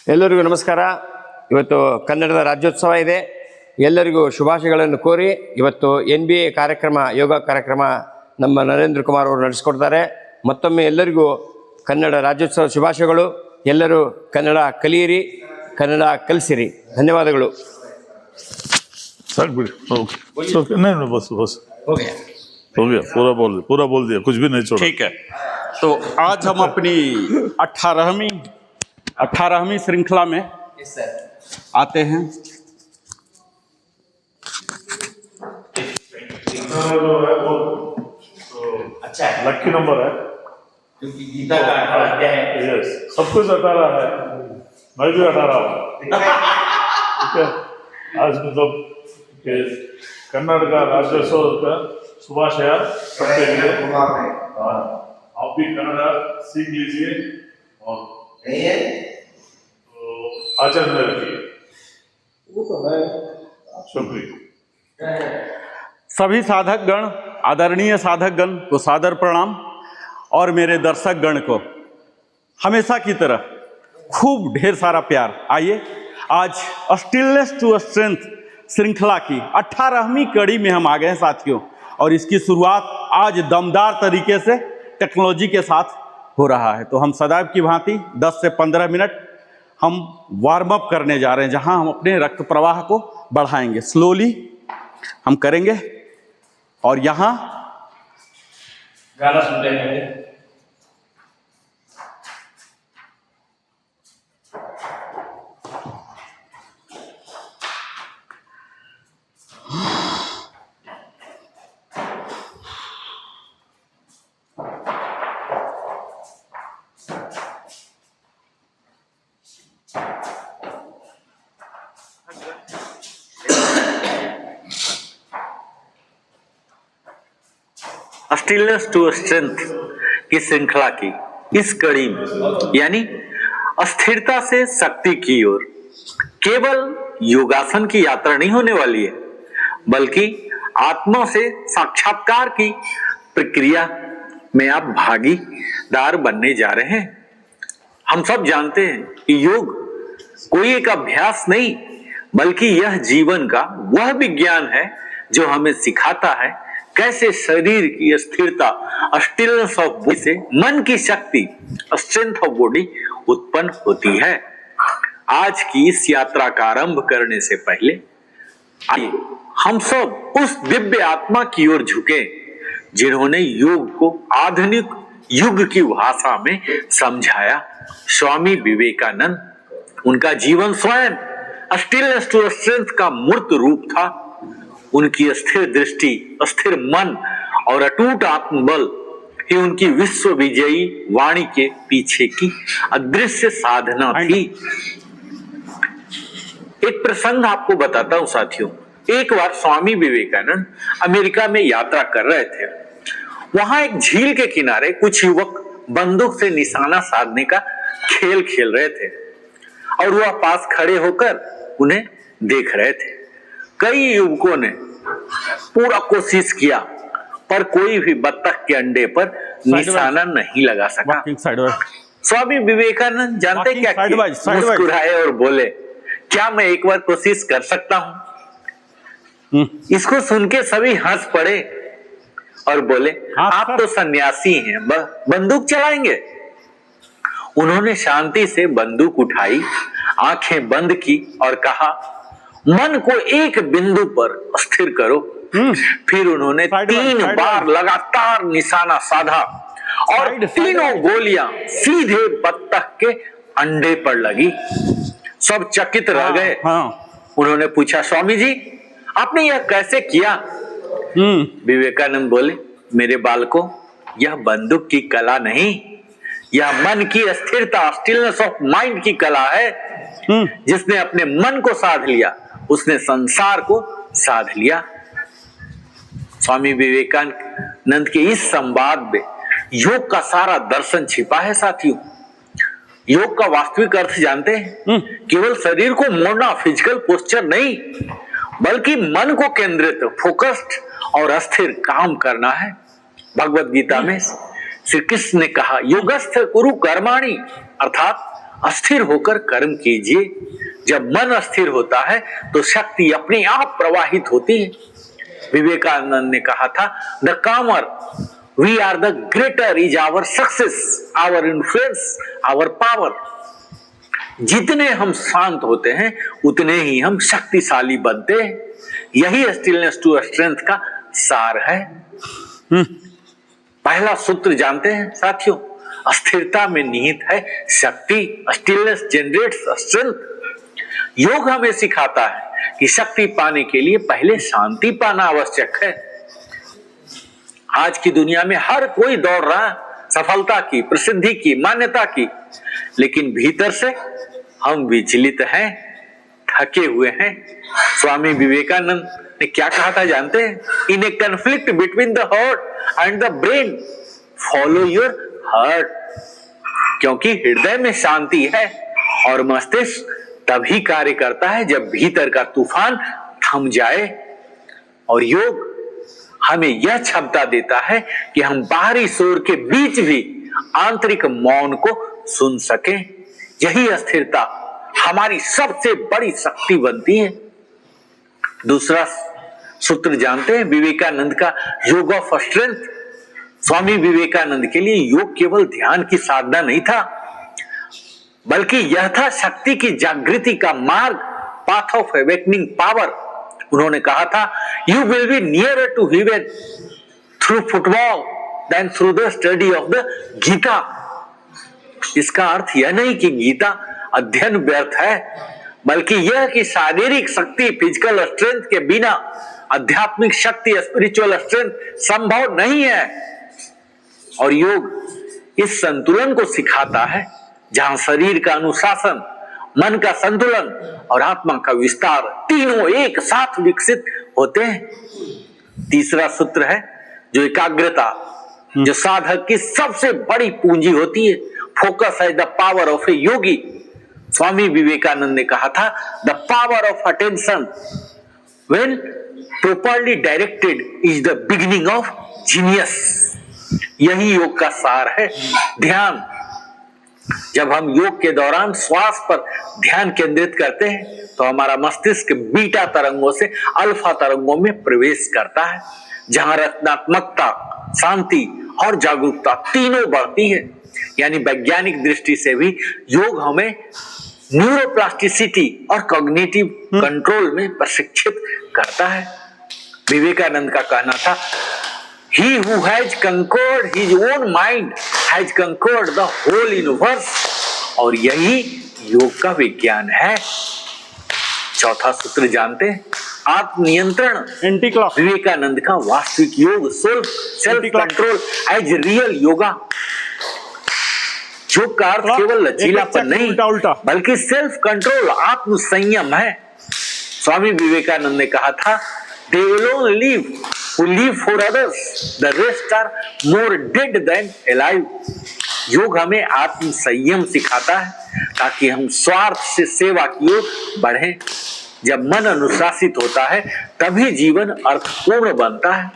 ಎಲ್ಲರಿಗೂ ನಮಸ್ಕಾರ. ಇವತ್ತು ಕನ್ನಡದ ರಾಜ್ಯೋತ್ಸವ ಇದೆ. ಎಲ್ಲರಿಗೂ ಶುಭಾಶಯಗಳನ್ನು ಕೋರಿ ಇವತ್ತು NBA ಕಾರ್ಯಕ್ರಮ, ಯೋಗ ಕಾರ್ಯಕ್ರಮ ನಮ್ಮ ನರೇಂದ್ರ ಕುಮಾರ್ ಅವರು ನಡೆಸಿಕೊಡ್ತಾರೆ. ಮತ್ತೊಮ್ಮೆ ಎಲ್ಲರಿಗೂ ಕನ್ನಡ ರಾಜ್ಯೋತ್ಸವ ಶುಭಾಶಯಗಳು. ಎಲ್ಲರೂ ಕನ್ನಡ ಕಲಿಯಿರಿ, ಕನ್ನಡ ಕಲಿಸಿರಿ. ಧನ್ಯವಾದಗಳು. नहीं बस हो गया पूरा बोल दिया, कुछ भी नहीं छोड़ा। ठीक है, तो आज हम अपनी 18वीं श्रृंखला में आते हैं। अच्छा है, लक्की नंबर है क्योंकि गीता का 18 अध्याय है। यस, सब कुछ 18 है, मैं भी 18 हूँ। ठीक है, आज मतलब कन्नड़ का राज्योत्सव का शुभाशय सबके लिए। आप भी कन्नड़ सीख लीजिए और तो आचरण में रखिए। शुक्रिया। सभी साधक गण, आदरणीय साधक गण को सादर प्रणाम, और मेरे दर्शक गण को हमेशा की तरह खूब ढेर सारा प्यार। आइए, आज स्टिलनेस टू स्ट्रेंथ श्रृंखला की 18वीं कड़ी में हम आ गए हैं साथियों, और इसकी शुरुआत आज दमदार तरीके से टेक्नोलॉजी के साथ हो रहा है। तो हम सदैव की भांति 10 से 15 मिनट हम वार्म अप करने जा रहे हैं, जहां हम अपने रक्त प्रवाह को बढ़ाएंगे। स्लोली हम करेंगे और यहाँ गाना सुनते हैं। स्टिलनेस टू स्ट्रेंथ की श्रृंखला की इस कड़ी में, यानी अस्थिरता से शक्ति की ओर, केवल योगासन की यात्रा नहीं होने वाली है, बल्कि आत्मा से साक्षात्कार की प्रक्रिया में आप भागीदार बनने जा रहे हैं। हम सब जानते हैं कि योग कोई एक अभ्यास नहीं, बल्कि यह जीवन का वह विज्ञान है जो हमें सिखाता है कैसे शरीर की स्थिरता, स्टिलनेस ऑफ बॉडी से मन की शक्ति, स्ट्रेंथ ऑफ बॉडी उत्पन्न होती है। आज की इस यात्रा का आरंभ करने से पहले आइए हम सब उस दिव्य आत्मा की ओर झुके जिन्होंने योग को आधुनिक युग की भाषा में समझाया। स्वामी विवेकानंद, उनका जीवन स्वयं स्टिलनेस टू स्ट्रेंथ का मूर्त रूप था। उनकी स्थिर दृष्टि, स्थिर मन और अटूट आत्मबल ही उनकी विश्व विजयी वाणी के पीछे की अदृश्य साधना थी। एक प्रसंग आपको बताता हूं साथियों। एक बार स्वामी विवेकानंद अमेरिका में यात्रा कर रहे थे। वहां एक झील के किनारे कुछ युवक बंदूक से निशाना साधने का खेल खेल रहे थे, और वह पास खड़े होकर उन्हें देख रहे थे। कई युवकों ने पूरा कोशिश किया, पर कोई भी बत्तख के अंडे पर निशाना नहीं लगा सका। स्वामी विवेकानंद जानते क्या किए? मुस्कुराए और बोले, क्या मैं एक बार कोशिश कर सकता हूं? इसको सुन के सभी हंस पड़े और बोले, आप तो सन्यासी हैं, बंदूक चलाएंगे? उन्होंने शांति से बंदूक उठाई, आंखें बंद की और कहा, मन को एक बिंदु पर स्थिर करो। फिर उन्होंने 3 बार लगातार निशाना साधा और तीनों गोलियां सीधे बत्तख के अंडे पर लगी। सब चकित रह गए। उन्होंने पूछा, स्वामी जी आपने यह कैसे किया? विवेकानंद बोले, मेरे बालकों, यह बंदूक की कला नहीं, यह मन की स्थिरता, स्टिलनेस ऑफ माइंड की कला है। जिसने अपने मन को साध लिया, उसने संसार को साध लिया। स्वामी विवेकानंद के इस संवाद में योग का सारा दर्शन छिपा है साथियों। योग का वास्तविक अर्थ जानते हैं? केवल शरीर को मोड़ना, फिजिकल पोस्चर नहीं, बल्कि मन को केंद्रित, फोकस्ड और अस्थिर काम करना है। भगवत गीता में श्री कृष्ण ने कहा, योगस्थ कुरु कर्माणि, अर्थात अस्थिर होकर कर्म कीजिए। जब मन अस्थिर होता है तो शक्ति अपने आप प्रवाहित होती है। विवेकानंद ने कहा था, the calmer we are the greater is our success, our influence, our power. जितने हम शांत होते हैं उतने ही हम शक्तिशाली बनते हैं। यही स्टिलनेस टू स्ट्रेंथ का सार है। पहला सूत्र जानते हैं साथियों, अस्थिरता में निहित है शक्ति। Stillness generates strength. योग हमें सिखाता है कि शक्ति पाने के लिए पहले शांति पाना आवश्यक है। आज की दुनिया में हर कोई दौड़ रहा है सफलता की, प्रसिद्धि की, मान्यता की, लेकिन भीतर से हम विचलित हैं, थके हुए हैं। स्वामी विवेकानंद ने क्या कहा था जानते हैं? In a conflict between the heart and the brain follow your heart. क्योंकि हृदय में शांति है और मस्तिष्क तभी कार्य करता है जब भीतर का तूफान थम जाए। और योग हमें यह क्षमता देता है कि हम बाहरी शोर के बीच भी आंतरिक मौन को सुन सकें। यही अस्थिरता हमारी सबसे बड़ी शक्ति बनती है। दूसरा सूत्र जानते हैं विवेकानंद का, योग ऑफ स्ट्रेंथ। स्वामी विवेकानंद के लिए योग केवल ध्यान की साधना नहीं था, बल्कि यह था शक्ति की जागृति का मार्ग, पाथ ऑफ अवेकनिंग पावर। उन्होंने कहा था, you will be nearer to heaven through football than through the study of the Gita. इसका अर्थ यह नहीं कि गीता अध्ययन व्यर्थ है, बल्कि यह कि शारीरिक शक्ति, फिजिकल स्ट्रेंथ के बिना आध्यात्मिक शक्ति, स्पिरिचुअल स्ट्रेंथ संभव नहीं है। और योग इस संतुलन को सिखाता है जहां शरीर का अनुशासन, मन का संतुलन और आत्मा का विस्तार तीनों एक साथ विकसित होते हैं। तीसरा सूत्र है जो एकाग्रता, जो साधक की सबसे बड़ी पूंजी होती है। फोकस है द पावर ऑफ ए योगी। स्वामी विवेकानंद ने कहा था, the power of attention when properly directed is the beginning of genius. यही योग का सार है, ध्यान। जब हम योग के दौरान श्वास पर ध्यान केंद्रित करते हैं तो हमारा मस्तिष्क बीटा तरंगों से अल्फा तरंगों में प्रवेश करता है, जहां रचनात्मकता, शांति और जागरूकता तीनों बढ़ती है। यानी वैज्ञानिक दृष्टि से भी योग हमें न्यूरोप्लास्टिसिटी और कॉग्निटिव कंट्रोल में प्रशिक्षित करता है। विवेकानंद का कहना था, He who has conquered his own mind has conquered the whole universe। और यही योग का विज्ञान है। चौथा सूत्र जानते हैं, आत्मनियंत्रण। Anti clock. विवेकानंद का वास्तविक योग self control as real yoga. योग का अर्थ केवल लचीलापन नहीं, बल्कि सेल्फ कंट्रोल, आत्म संयम है। स्वामी विवेकानंद ने कहा था, they alone live who live for others, the rest are more dead than alive। योग हमें आत्म संयम सिखाता है ताकि हम स्वार्थ से सेवा की ओर बढ़ें। जब मन अनुशासित होता है तभी जीवन अर्थपूर्ण बनता है।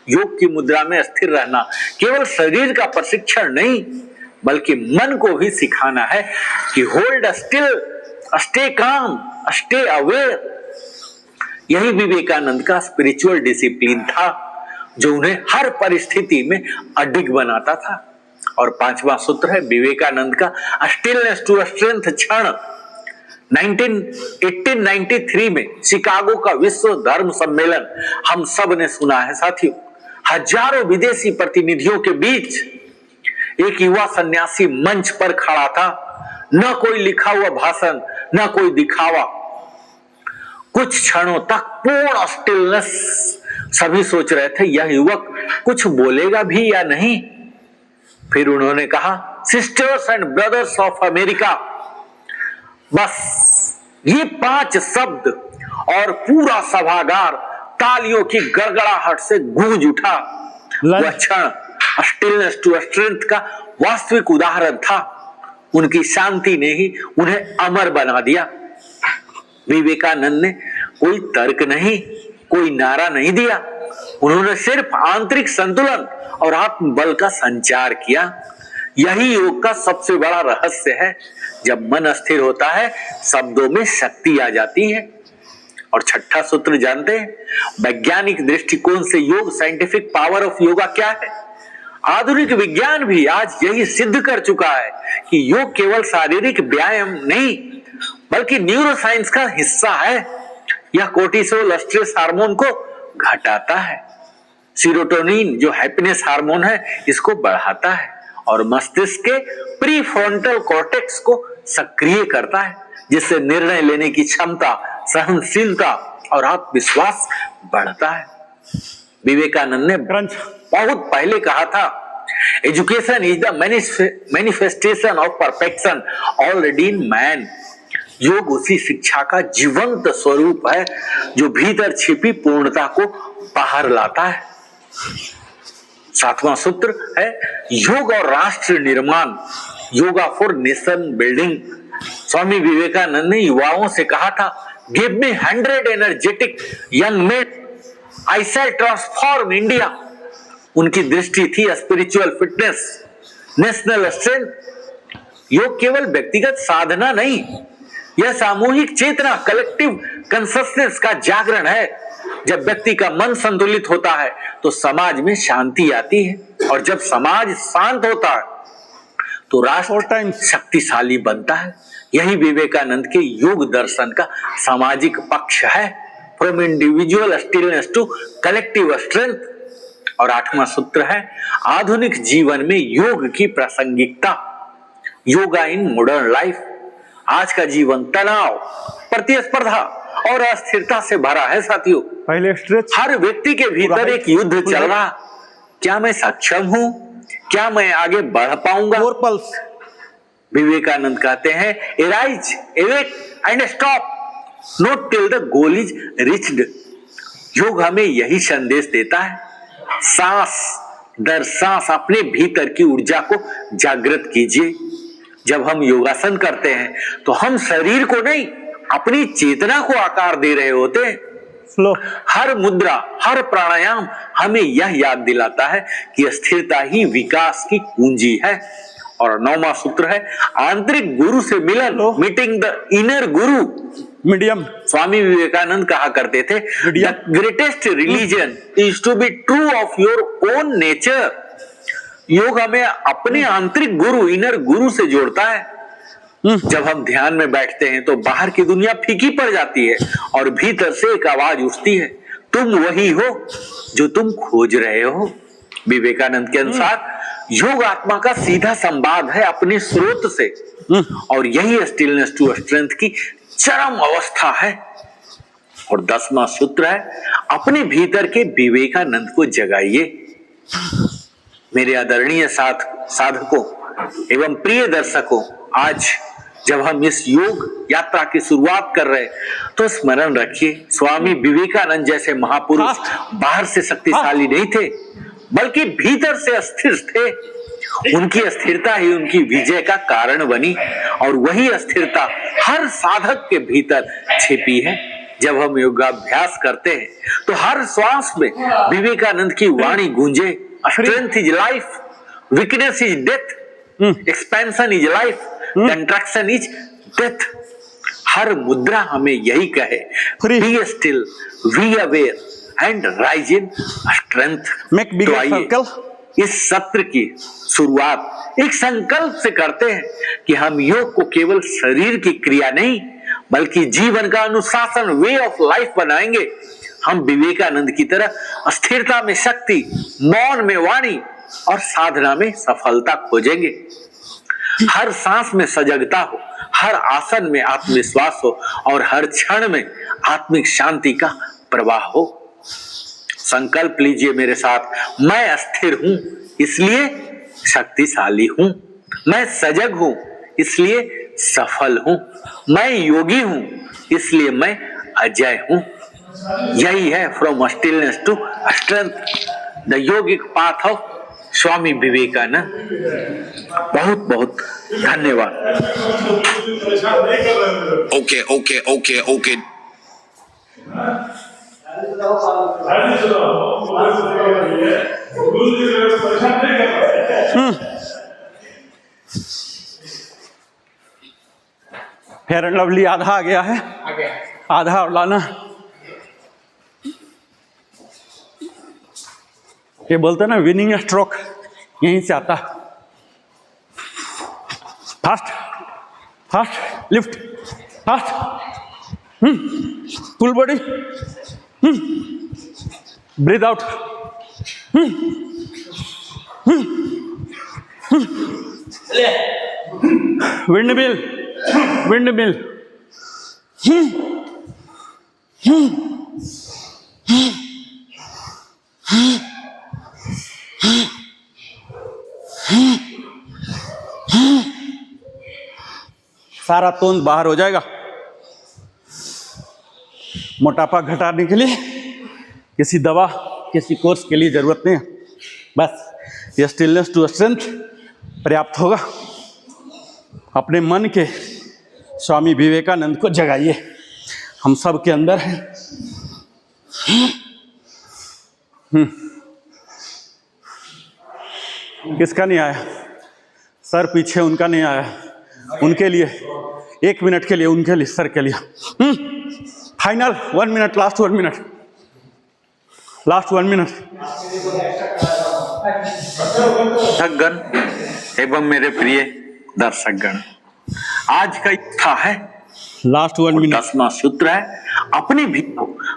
योग की मुद्रा में स्थिर रहना केवल शरीर का प्रशिक्षण नहीं, बल्कि मन को भी सिखाना है कि hold still, stay calm, stay aware. यही विवेकानंद का स्पिरिचुअल डिसिप्लिन था जो उन्हें हर परिस्थिति में अडिग बनाता था। और पांचवा सूत्र है विवेकानंद का स्टिलनेस टू स्ट्रेंथ क्षण। 1893 में शिकागो का विश्व धर्म सम्मेलन हम सब ने सुना है साथियों। हजारों विदेशी प्रतिनिधियों के बीच एक युवा सन्यासी मंच पर खड़ा था। न कोई लिखा हुआ भाषण, न कोई दिखावा, कुछ क्षणों तक पूर्ण स्टिलनेस। सभी सोच रहे थे यह युवक कुछ बोलेगा भी या नहीं। फिर उन्होंने कहा, sisters and brothers of America. बस ये 5 शब्द और पूरा सभागार तालियों की गड़गड़ाहट से गूंज उठा। वह क्षण स्टिलनेस टू स्ट्रेंथ का वास्तविक उदाहरण था। उनकी शांति ने ही उन्हें अमर बना दिया। विवेकानंद ने कोई तर्क नहीं, कोई नारा नहीं दिया। उन्होंने सिर्फ आंतरिक संतुलन और आत्मबल का संचार किया। यही योग का सबसे बड़ा रहस्य है। जब मन अस्थिर होता है शब्दों में शक्ति आ जाती है। और छठा सूत्र जानते हैं, वैज्ञानिक दृष्टिकोण से योग, साइंटिफिक पावर ऑफ योगा क्या है? आधुनिक विज्ञान भी आज यही सिद्ध कर चुका है कि योग केवल शारीरिक व्यायाम नहीं बल्कि न्यूरोसाइंस का हिस्सा है। यह कोर्टिसोल, स्ट्रेस हार्मोन को घटाता है, सीरोटोनिन जो हैप्पीनेस हार्मोन है इसको बढ़ाता है और मस्तिष्क के प्रीफ्रंटल कॉर्टेक्स को सक्रिय करता है, जिससे निर्णय लेने की क्षमता, सहनशीलता और आत्मविश्वास बढ़ता है। विवेकानंद ने बहुत पहले कहा था, education is the manifestation of perfection already in man. योग उसी शिक्षा का जीवंत स्वरूप है जो भीतर छिपी पूर्णता को बाहर लाता है। सातवां सूत्र है योग और राष्ट्र निर्माण, yoga for nation building. Swami Vivekananda ने युवाओं से कहा था, give me 100 energetic young men, I shall transform India. उनकी दृष्टि थी स्पिरिचुअल फिटनेस, नेशनल स्ट्रेंथ। योग केवल व्यक्तिगत साधना नहीं, यह सामूहिक चेतना, कलेक्टिव कॉन्शसनेस का जागरण है। जब व्यक्ति का मन संतुलित होता है तो समाज में शांति आती है, और जब समाज शांत होता है तो राष्ट्र शक्तिशाली बनता है। यही विवेकानंद के योग दर्शन का सामाजिक पक्ष है, from individual stillness to collective strength. और आठवां सूत्र है आधुनिक जीवन में योग की प्रासंगिकता, योगा इन मॉडर्न लाइफ। आज का जीवन तनाव, प्रतिस्पर्धा और अस्थिरता से भरा है साथियों। पहले स्ट्रेच। हर व्यक्ति के भीतर एक युद्ध चल रहा, क्या मैं सक्षम हूं, क्या मैं आगे बढ़ पाऊंगा? और पल्स। विवेकानंद कहते हैं, arise, awake and stop, not till the goal is reached. योग हमें यही संदेश देता है, सांस दर सांस अपने भीतर की ऊर्जा को जागृत कीजिए। जब हम योगासन करते हैं तो हम शरीर को नहीं, अपनी चेतना को आकार दे रहे होते हैं। स्लो। हर मुद्रा, हर प्राणायाम हमें यह याद दिलाता है कि स्थिरता ही विकास की कुंजी है। और नौवां सूत्र है आंतरिक गुरु से मिलन, meeting the inner guru. Medium. Swami Vivekananda कहा करते थे, the greatest religion is to be true of your own nature. योग हमें अपने आंतरिक गुरु, इनर गुरु से जोड़ता है। जब हम ध्यान में बैठते हैं तो बाहर की दुनिया फीकी पड़ जाती है और भीतर से एक आवाज उठती है, तुम वही हो जो तुम खोज रहे हो। विवेकानंद के अनुसार योग आत्मा का सीधा संवाद है अपने स्रोत से, और यही स्टिलनेस टू स्ट्रेंथ की चरम अवस्था है। और 10वां सूत्र है अपने भीतर के विवेकानंद को जगाइए। मेरे आदरणीय साधकों एवं प्रिय दर्शकों, आज जब हम इस योग यात्रा की शुरुआत कर रहे तो स्मरण रखिए, स्वामी विवेकानंद जैसे महापुरुष बाहर से शक्तिशाली नहीं थे बल्कि भीतर से अस्थिर थे। उनकी अस्थिरता ही उनकी विजय का कारण बनी, और वही अस्थिरता हर साधक के भीतर छिपी है। जब हम योगाभ्यास करते हैं तो हर श्वास में विवेकानंद की वाणी गूंजे, strength is life, weakness is death, expansion is life, contraction is death. हर मुद्रा हमें यही कहे, be still, be aware and rise in strength. तो आइए इस सत्र की शुरुआत एक संकल्प से करते हैं कि हम योग को केवल शरीर की क्रिया नहीं बल्कि जीवन का अनुशासन, वे ऑफ लाइफ बनाएंगे। हम विवेकानंद की तरह स्थिरता में शक्ति, मौन में वाणी और साधना में सफलता खोजेंगे। हर सांस में सजगता हो, हर आसन में आत्मविश्वास हो और हर क्षण में आत्मिक शांति का प्रवाह हो। संकल्प लीजिए मेरे साथ, मैं स्थिर हूं इसलिए शक्तिशाली हूं, मैं सजग हूं इसलिए सफल हूं, मैं योगी हूं इसलिए मैं अजय हूं। यही है from stillness to strength, the yogic path of Swami Vivekananda. बहुत बहुत धन्यवाद। Okay okay okay okay Fair and Lovely आधा आ गया है, आधा और लाना। ये बोलते हैं ना विनिंग स्ट्रोक, यहीं से आता। Fast fast lift, fast, full body, breathe out, windmill, windmill, सारा तोंद बाहर हो जाएगा। मोटापा घटाने के लिए किसी दवा, किसी कोर्स के लिए जरूरत नहीं है, बस ये स्टिलनेस टू स्ट्रेंथ पर्याप्त होगा। अपने मन के स्वामी विवेकानंद को जगाइए, हम सब के अंदर है। किसका नहीं आया? सर पीछे उनका नहीं आया, उनके लिए 1 मिनट के लिए, उनके लिए, सर के लिए। Final 1 minute, last 1 minute, last 1 minute. दर्शकगण एवं मेरे प्रिय दर्शकगण, आज का था है लास्ट 1 मिनट। 10वां सूत्र है, अपने भी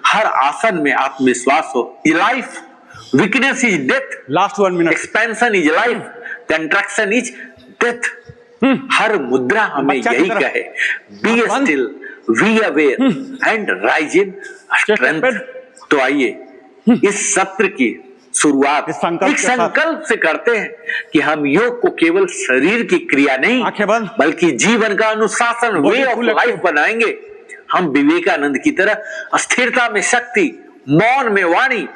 हर आसन में आत्मविश्वास हो। Life weakness is death, last 1 minute. Expansion is life, contraction is death. हर मुद्रा हमें यही कहे, be still, be aware and rise in strength. तो आइए इस सत्र की शुरुआत एक संकल्प से करते हैं कि हम योग को केवल शरीर की क्रिया नहीं बल्कि जीवन का अनुशासन, वे ऑफ लाइफ बनाएंगे। हम विवेकानंद की तरह स्थिरता में शक्ति, मौन में वाणी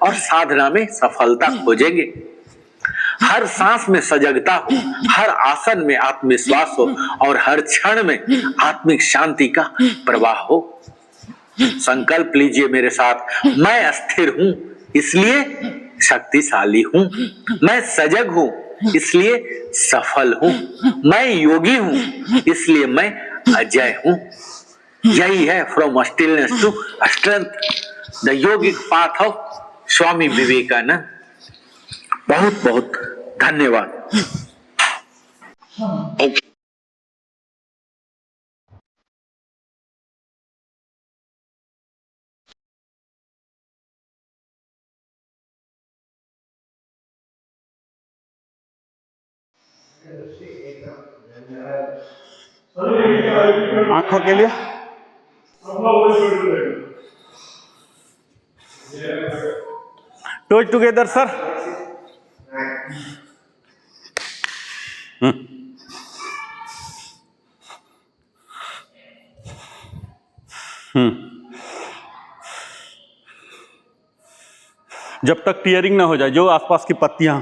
और साधना में सफलता खोजेंगे। हर सांस में सजगता हो, हर आसन में आत्मविश्वास हो और हर क्षण में आत्मिक शांति का प्रवाह हो। संकल्प लीजिए मेरे साथ, मैं स्थिर हूं इसलिए शक्तिशाली हूं, मैं सजग हूं इसलिए सफल हूं, मैं योगी हूं इसलिए मैं अजय हूं। यही है from stillness to strength, the yogic path of Swami Vivekananda. बहुत बहुत धन्यवाद। Okay. आंखों के लिए टोज टुगेदर सर। जब तक टीयरिंग ना हो जाए, जो आसपास की पत्तियां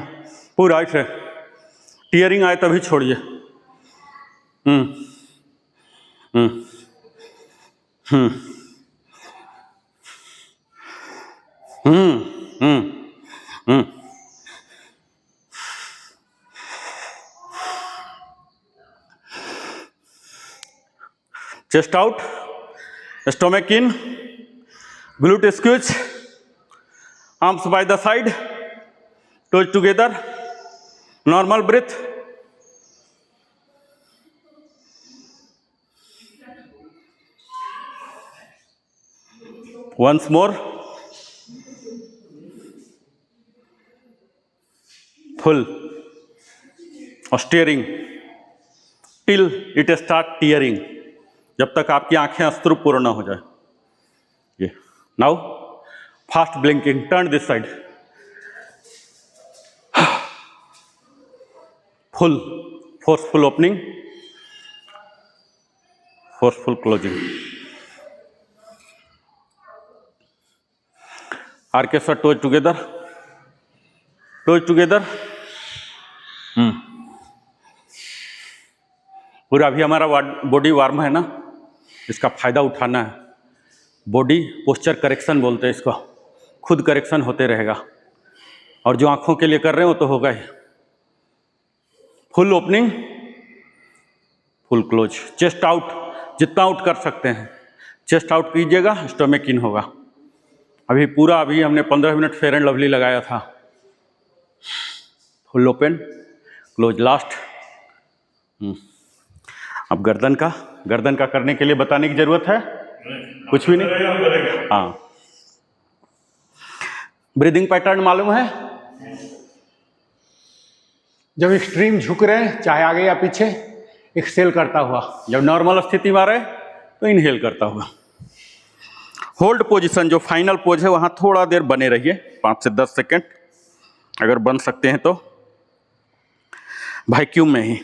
पूरा ऐसे टीयरिंग आए तभी छोड़िए। Chest out, stomach in, glute squeeze, arms by the side, toes together, normal breath. Once more, full steering till it start tearing, जब तक आपकी आंखें अश्रुपूर्ण न हो जाए। ये now fast blinking, turn this side, full forceful opening, forceful closing. आर्के sir, toes together, toes together. पूरा अभी हमारा बॉडी वार्म है ना, इसका फायदा उठाना है। बॉडी पोस्चर करेक्शन बोलते हैं इसको, खुद करेक्शन होते रहेगा। और जो आंखों के लिए कर रहे हो तो होगा ही। Full opening, full close, chest out, जितना आउट कर सकते हैं। चेस्ट आउट कीजिएगा, स्टमक इन होगा। अभी हमने 15 मिनट फेयर एंड लवली लगाया था। Full open, close last. अब गर्दन का करने के लिए बताने की जरूरत है कुछ भी नहीं। हाँ, ब्रीदिंग पैटर्न मालूम है? जब एक्सट्रीम झुक रहे हैं, चाहे आगे या पीछे, एक्सेल करता हुआ। जब नॉर्मल स्थिति में आ रहे तो इनहेल करता हुआ। होल्ड पोजीशन जो फाइनल पोज है वहां थोड़ा देर बने रहिए, 5 से 10 सेकेंड अगर बन सकते हैं तो। वैक्यूम में ही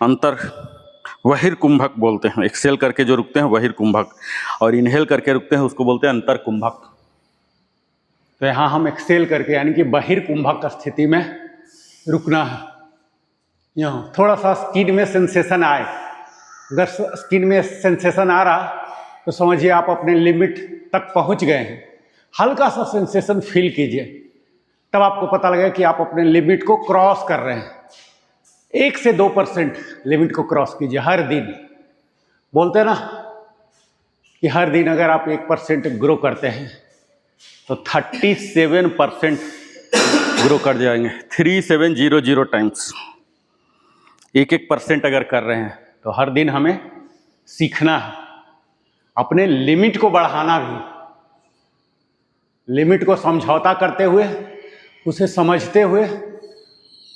अंतर वहिर कुंभक बोलते हैं। एक्सेल करके जो रुकते हैं वहिर कुंभक, और इनहेल करके रुकते हैं उसको बोलते हैं अंतर कुंभक। तो यहाँ हम एक्सेल करके यानी कि बहिर कुंभक स्थिति में रुकना है। यहाँ थोड़ा सा स्किन में सेंसेशन आए, अगर स्किन में सेंसेशन आ रहा तो समझिए आप अपने लिमिट तक पहुँच गए हैं। हल्का सा सेंसेशन फील कीजिए, तब आपको पता लगेगा कि आप अपने लिमिट को क्रॉस कर रहे हैं। 1 से 2% लिमिट को क्रॉस कीजिए हर दिन। बोलते हैं ना कि हर दिन अगर आप 1% ग्रो करते हैं तो 37% ग्रो कर जाएंगे। 3700 टाइम्स 1% अगर कर रहे हैं तो हर दिन हमें सीखना है, अपने लिमिट को बढ़ाना भी, लिमिट को समझौता करते हुए, उसे समझते हुए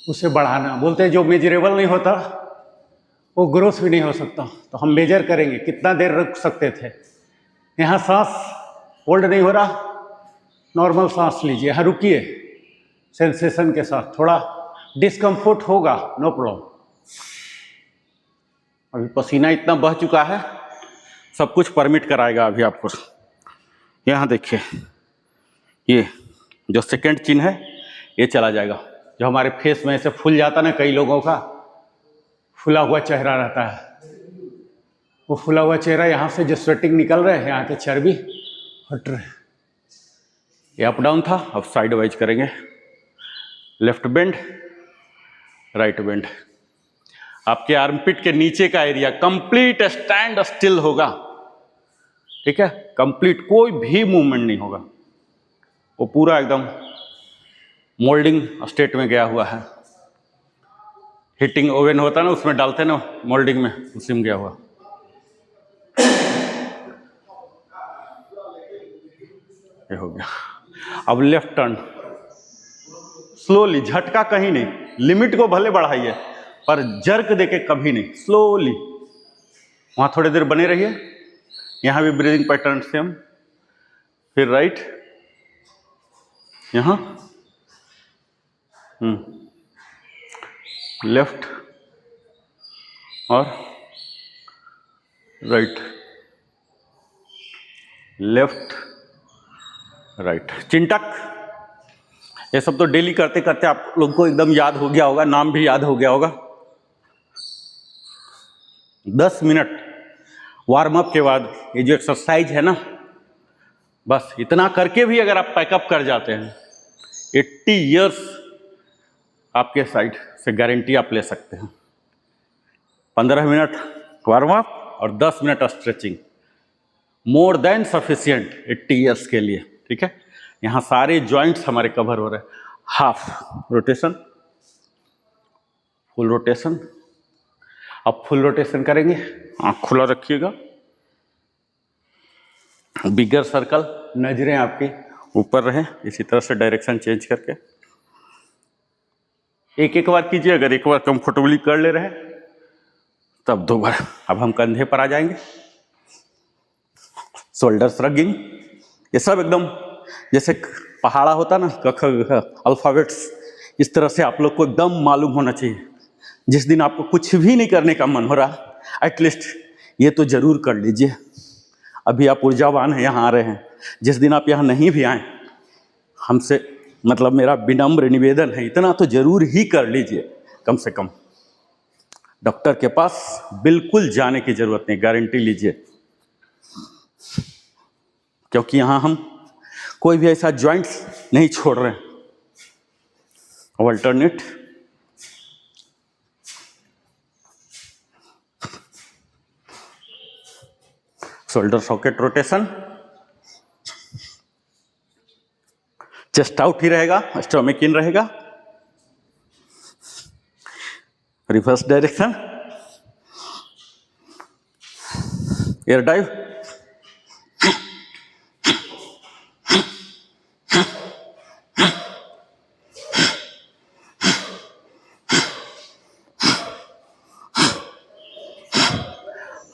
उसे बढ़ाना। बोलते हैं जो मेजरेबल नहीं होता वो ग्रोथ भी नहीं हो सकता। तो हम मेजर करेंगे कितना देर रुक सकते थे। यहाँ सांस होल्ड नहीं हो रहा, नॉर्मल सांस लीजिए, यहाँ रुकिए सेंसेशन के साथ। थोड़ा डिस्कम्फर्ट होगा, नो प्रॉब्लम। अभी पसीना इतना बह चुका है, सब कुछ परमिट कराएगा अभी आपको। यहाँ देखिए, ये जो सेकंड चिन्ह है ये चला जाएगा। जो हमारे फेस में ऐसे फूल जाता ना, कई लोगों का फूला हुआ चेहरा रहता है, वो फूला हुआ चेहरा यहाँ से जो स्वेटिंग निकल रहे हैं, यहाँ के चर्बी हट रहे हैं। ये अप डाउन था, अब साइड वाइज करेंगे। Left bend, right bend. आपके आर्मपिट के नीचे का एरिया कंप्लीट स्टैंड स्टिल होगा, ठीक है? कंप्लीट, कोई भी मूवमेंट नहीं होगा, वो पूरा एकदम मोल्डिंग स्टेट में गया हुआ है। हीटिंग ओवन होता है ना, उसमें डालते हैं ना मोल्डिंग में, उसी में गया हुआ। ये हो गया। अब लेफ्ट टर्न स्लोली, झटका कहीं नहीं। लिमिट को भले बढ़ाइए पर जर्क देके कभी नहीं, स्लोली। वहां थोड़ी देर बने रहिए। यहां भी ब्रीदिंग पैटर्न सेम। फिर राइट, यहां लेफ्ट और राइट, लेफ्ट राइट। चिंटक, ये सब तो डेली करते करते आप लोग को एकदम याद हो गया होगा, नाम भी याद हो गया होगा। 10 मिनट वार्म अप के बाद ये जो एक्सरसाइज है ना, बस इतना करके भी अगर आप पैकअप कर जाते हैं, 80 इयर्स आपके साइड से गारंटी आप ले सकते हैं। 15 मिनट वार्म अप और 10 minute stretching, more than sufficient 80 years के लिए, ठीक है? यहाँ सारे जॉइंट्स हमारे कवर हो रहे हैं। Half rotation, full rotation. अब फुल रोटेशन करेंगे, आँख खुला रखिएगा। बिगर सर्कल, नजरें आपकी ऊपर रहे, इसी तरह से डायरेक्शन चेंज करके एक बार कीजिए। अगर एक बार कंफर्टेबली कर ले रहे तब 2 बार। अब हम कंधे पर आ जाएंगे, शोल्डर श्रगिंग। ये सब एकदम जैसे पहाड़ा होता ना, क ख ग अल्फाबेट्स, इस तरह से आप लोग को एकदम मालूम होना चाहिए। जिस दिन आपको कुछ भी नहीं करने का मन हो रहा, एटलीस्ट ये तो जरूर कर लीजिए। अभी आप ऊर्जावान हैं, यहाँ आ रहे हैं। जिस दिन आप यहाँ नहीं भी आए, हमसे मतलब मेरा विनम्र निवेदन है, इतना तो जरूर ही कर लीजिए कम से कम। डॉक्टर के पास बिल्कुल जाने की जरूरत नहीं, गारंटी लीजिए। क्योंकि यहाँ हम कोई भी ऐसा जॉइंट्स नहीं छोड़ रहे हैं। Alternate shoulder socket rotation, chest out ही रहेगा, स्टोमिक इन रहेगा, रिवर्स डायरेक्शन, एयर डाइव,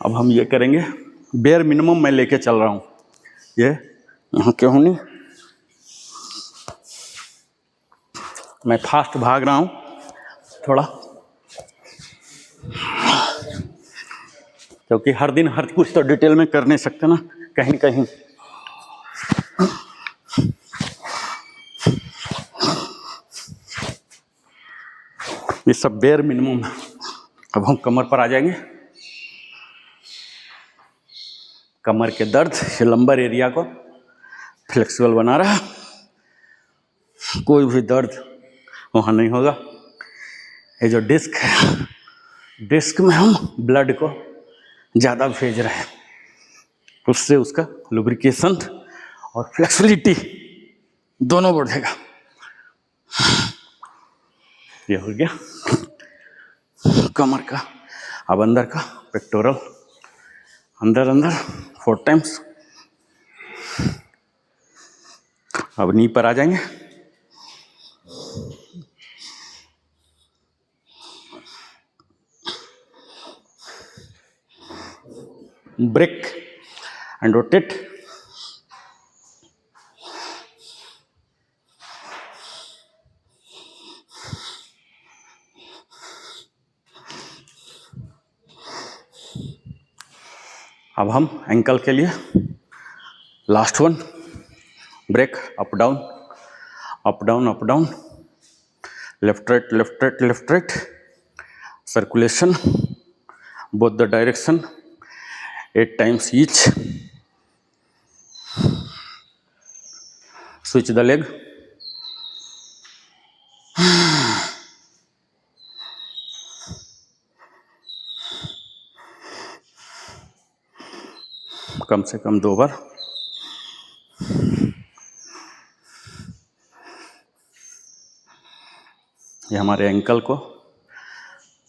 अब हम ये करेंगे, बेयर मिनिमम मैं लेके चल रहा हूं, ये यहाँ क्यों नहीं, मैं फास्ट भाग रहा हूं थोड़ा, क्योंकि हर दिन हर कुछ तो डिटेल में कर नहीं सकते ना, कहीं कहीं ये सब बेयर मिनिमम है। अब हम कमर पर आ जाएंगे, कमर के दर्द, ये लंबर एरिया को फ्लेक्सिबल बना रहा है, कोई भी दर्द वहाँ नहीं होगा। ये जो डिस्क है, डिस्क में हम ब्लड को ज़्यादा भेज रहे हैं, उससे उसका लुब्रिकेशन और फ्लेक्सिबिलिटी दोनों बढ़ेगा। ये हो गया कमर का। अब अंदर का पेक्टोरल, अंदर अंदर 4 टाइम्स। अब नी पर आ जाएंगे, ब्रेक एंड रोटेट, अब हम एंकल के लिए last one, break, up down up down up down, left right left right left right, circulation both the direction 8 times each, switch the leg, कम से कम 2 बार। ये हमारे एंकल को,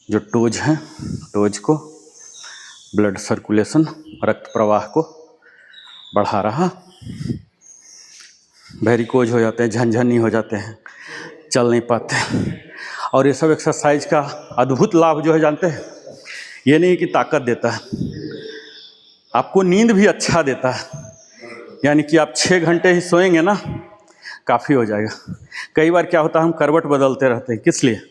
जो टोज हैं, टोज को ब्लड सर्कुलेशन, रक्त प्रवाह को बढ़ा रहा। वेरिकोज हो जाते हैं, झनझनी हो जाते हैं, चल नहीं पाते। और ये सब एक्सरसाइज का अद्भुत लाभ जो है जानते हैं, ये नहीं कि ताकत देता है, आपको नींद भी अच्छा देता है। यानी कि आप 6 घंटे ही सोएंगे ना, काफ़ी हो जाएगा। कई बार क्या होता है, हम करवट बदलते रहते हैं, किस लिए?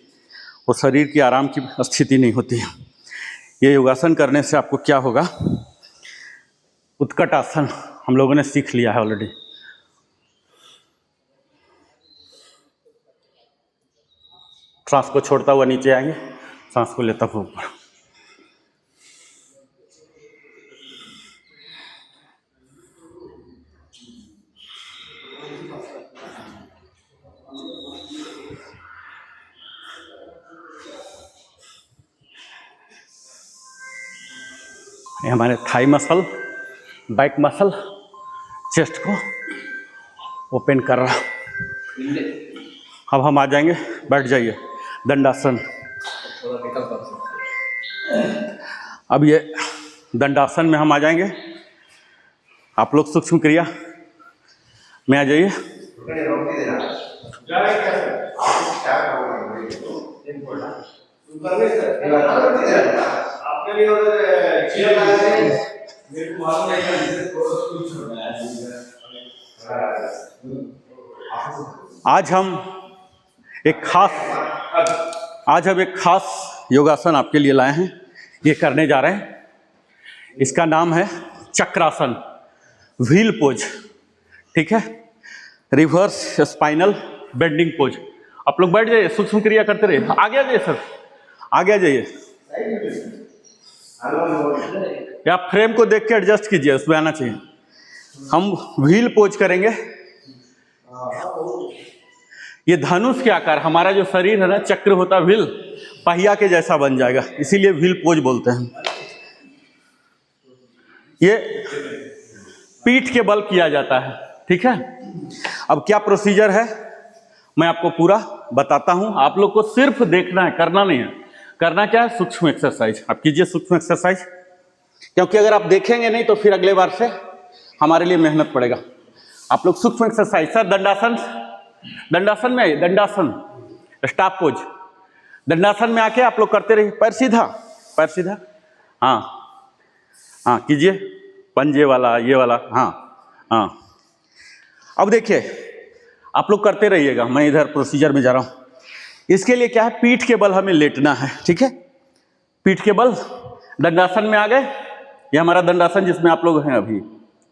वो शरीर की आराम की स्थिति नहीं होती है। ये योगासन करने से आपको क्या होगा, उत्कट आसन हम लोगों ने सीख लिया है ऑलरेडी। सांस को छोड़ता हुआ नीचे आएंगे, सांस को लेता हुआ ऊपर। ये हमारे thigh muscle, back muscle, chest को ओपन कर रहा। अब हम आ जाएंगे, बैठ जाइए, दंडासन। अब ये दंडासन में हम आ जाएंगे। आप लोग सूक्ष्म क्रिया में आ जाइए। आज हम एक खास योगासन आपके लिए लाए हैं, ये करने जा रहे हैं। इसका नाम है चक्रासन, व्हील पोज, ठीक है, रिवर्स स्पाइनल बेंडिंग पोज। आप लोग बैठ जाइए, सूक्ष्म क्रिया करते रहिए। आगे आ जाइए सर, आगे आ जाइए। या फ्रेम को देख के एडजस्ट कीजिए, उसमें आना चाहिए। हम व्हील पोज करेंगे। ये धनुष के आकार, हमारा जो शरीर है ना, चक्र होता है, व्हील पहिया के जैसा बन जाएगा, इसीलिए व्हील पोज बोलते हैं। ये पीठ के बल किया जाता है, ठीक है। अब क्या प्रोसीजर है मैं आपको पूरा बताता हूं, आप लोग को सिर्फ देखना है, करना नहीं है। करना क्या है, सूक्ष्म एक्सरसाइज। आप कीजिए सूक्ष्म एक्सरसाइज, क्योंकि अगर आप देखेंगे नहीं तो फिर अगले बार से हमारे लिए मेहनत पड़ेगा। आप लोग सूक्ष्म एक्सरसाइज, सर दंडासन, दंडासन में आइए, दंडासन स्टॉप पोज। दंडासन में आके आप लोग करते रहिए, पैर सीधा, पैर सीधा, हाँ हाँ कीजिए, पंजे वाला, ये वाला, हाँ हाँ। अब देखिए आप लोग करते रहिएगा, मैं इधर प्रोसीजर में जा रहा हूँ। इसके लिए क्या है, पीठ के बल हमें लेटना है, ठीक है। पीठ के बल, दंडासन में आ गए, ये हमारा दंडासन जिसमें आप लोग हैं अभी,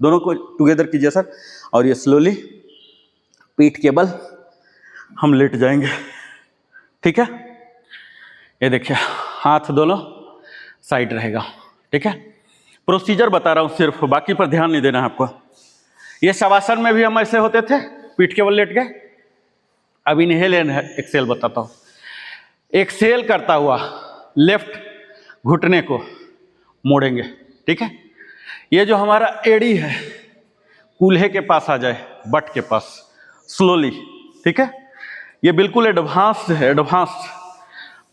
दोनों को टुगेदर कीजिए सर। और ये स्लोली पीठ के बल हम लेट जाएंगे, ठीक है। ये देखिए हाथ दोनों साइड रहेगा, ठीक है। प्रोसीजर बता रहा हूँ सिर्फ, बाकी पर ध्यान नहीं देना है आपको। ये शवासन में भी हम ऐसे होते थे, पीठ के बल लेट गए। अब इनहेल एंड एक्सेल बताता हूँ। एक्सेल करता हुआ लेफ्ट घुटने को मोड़ेंगे, ठीक है। ये जो हमारा एड़ी है कूल्हे के पास आ जाए, बट के पास, स्लोली, ठीक है। ये बिल्कुल एडवांस्ड है, एडवांस्ड।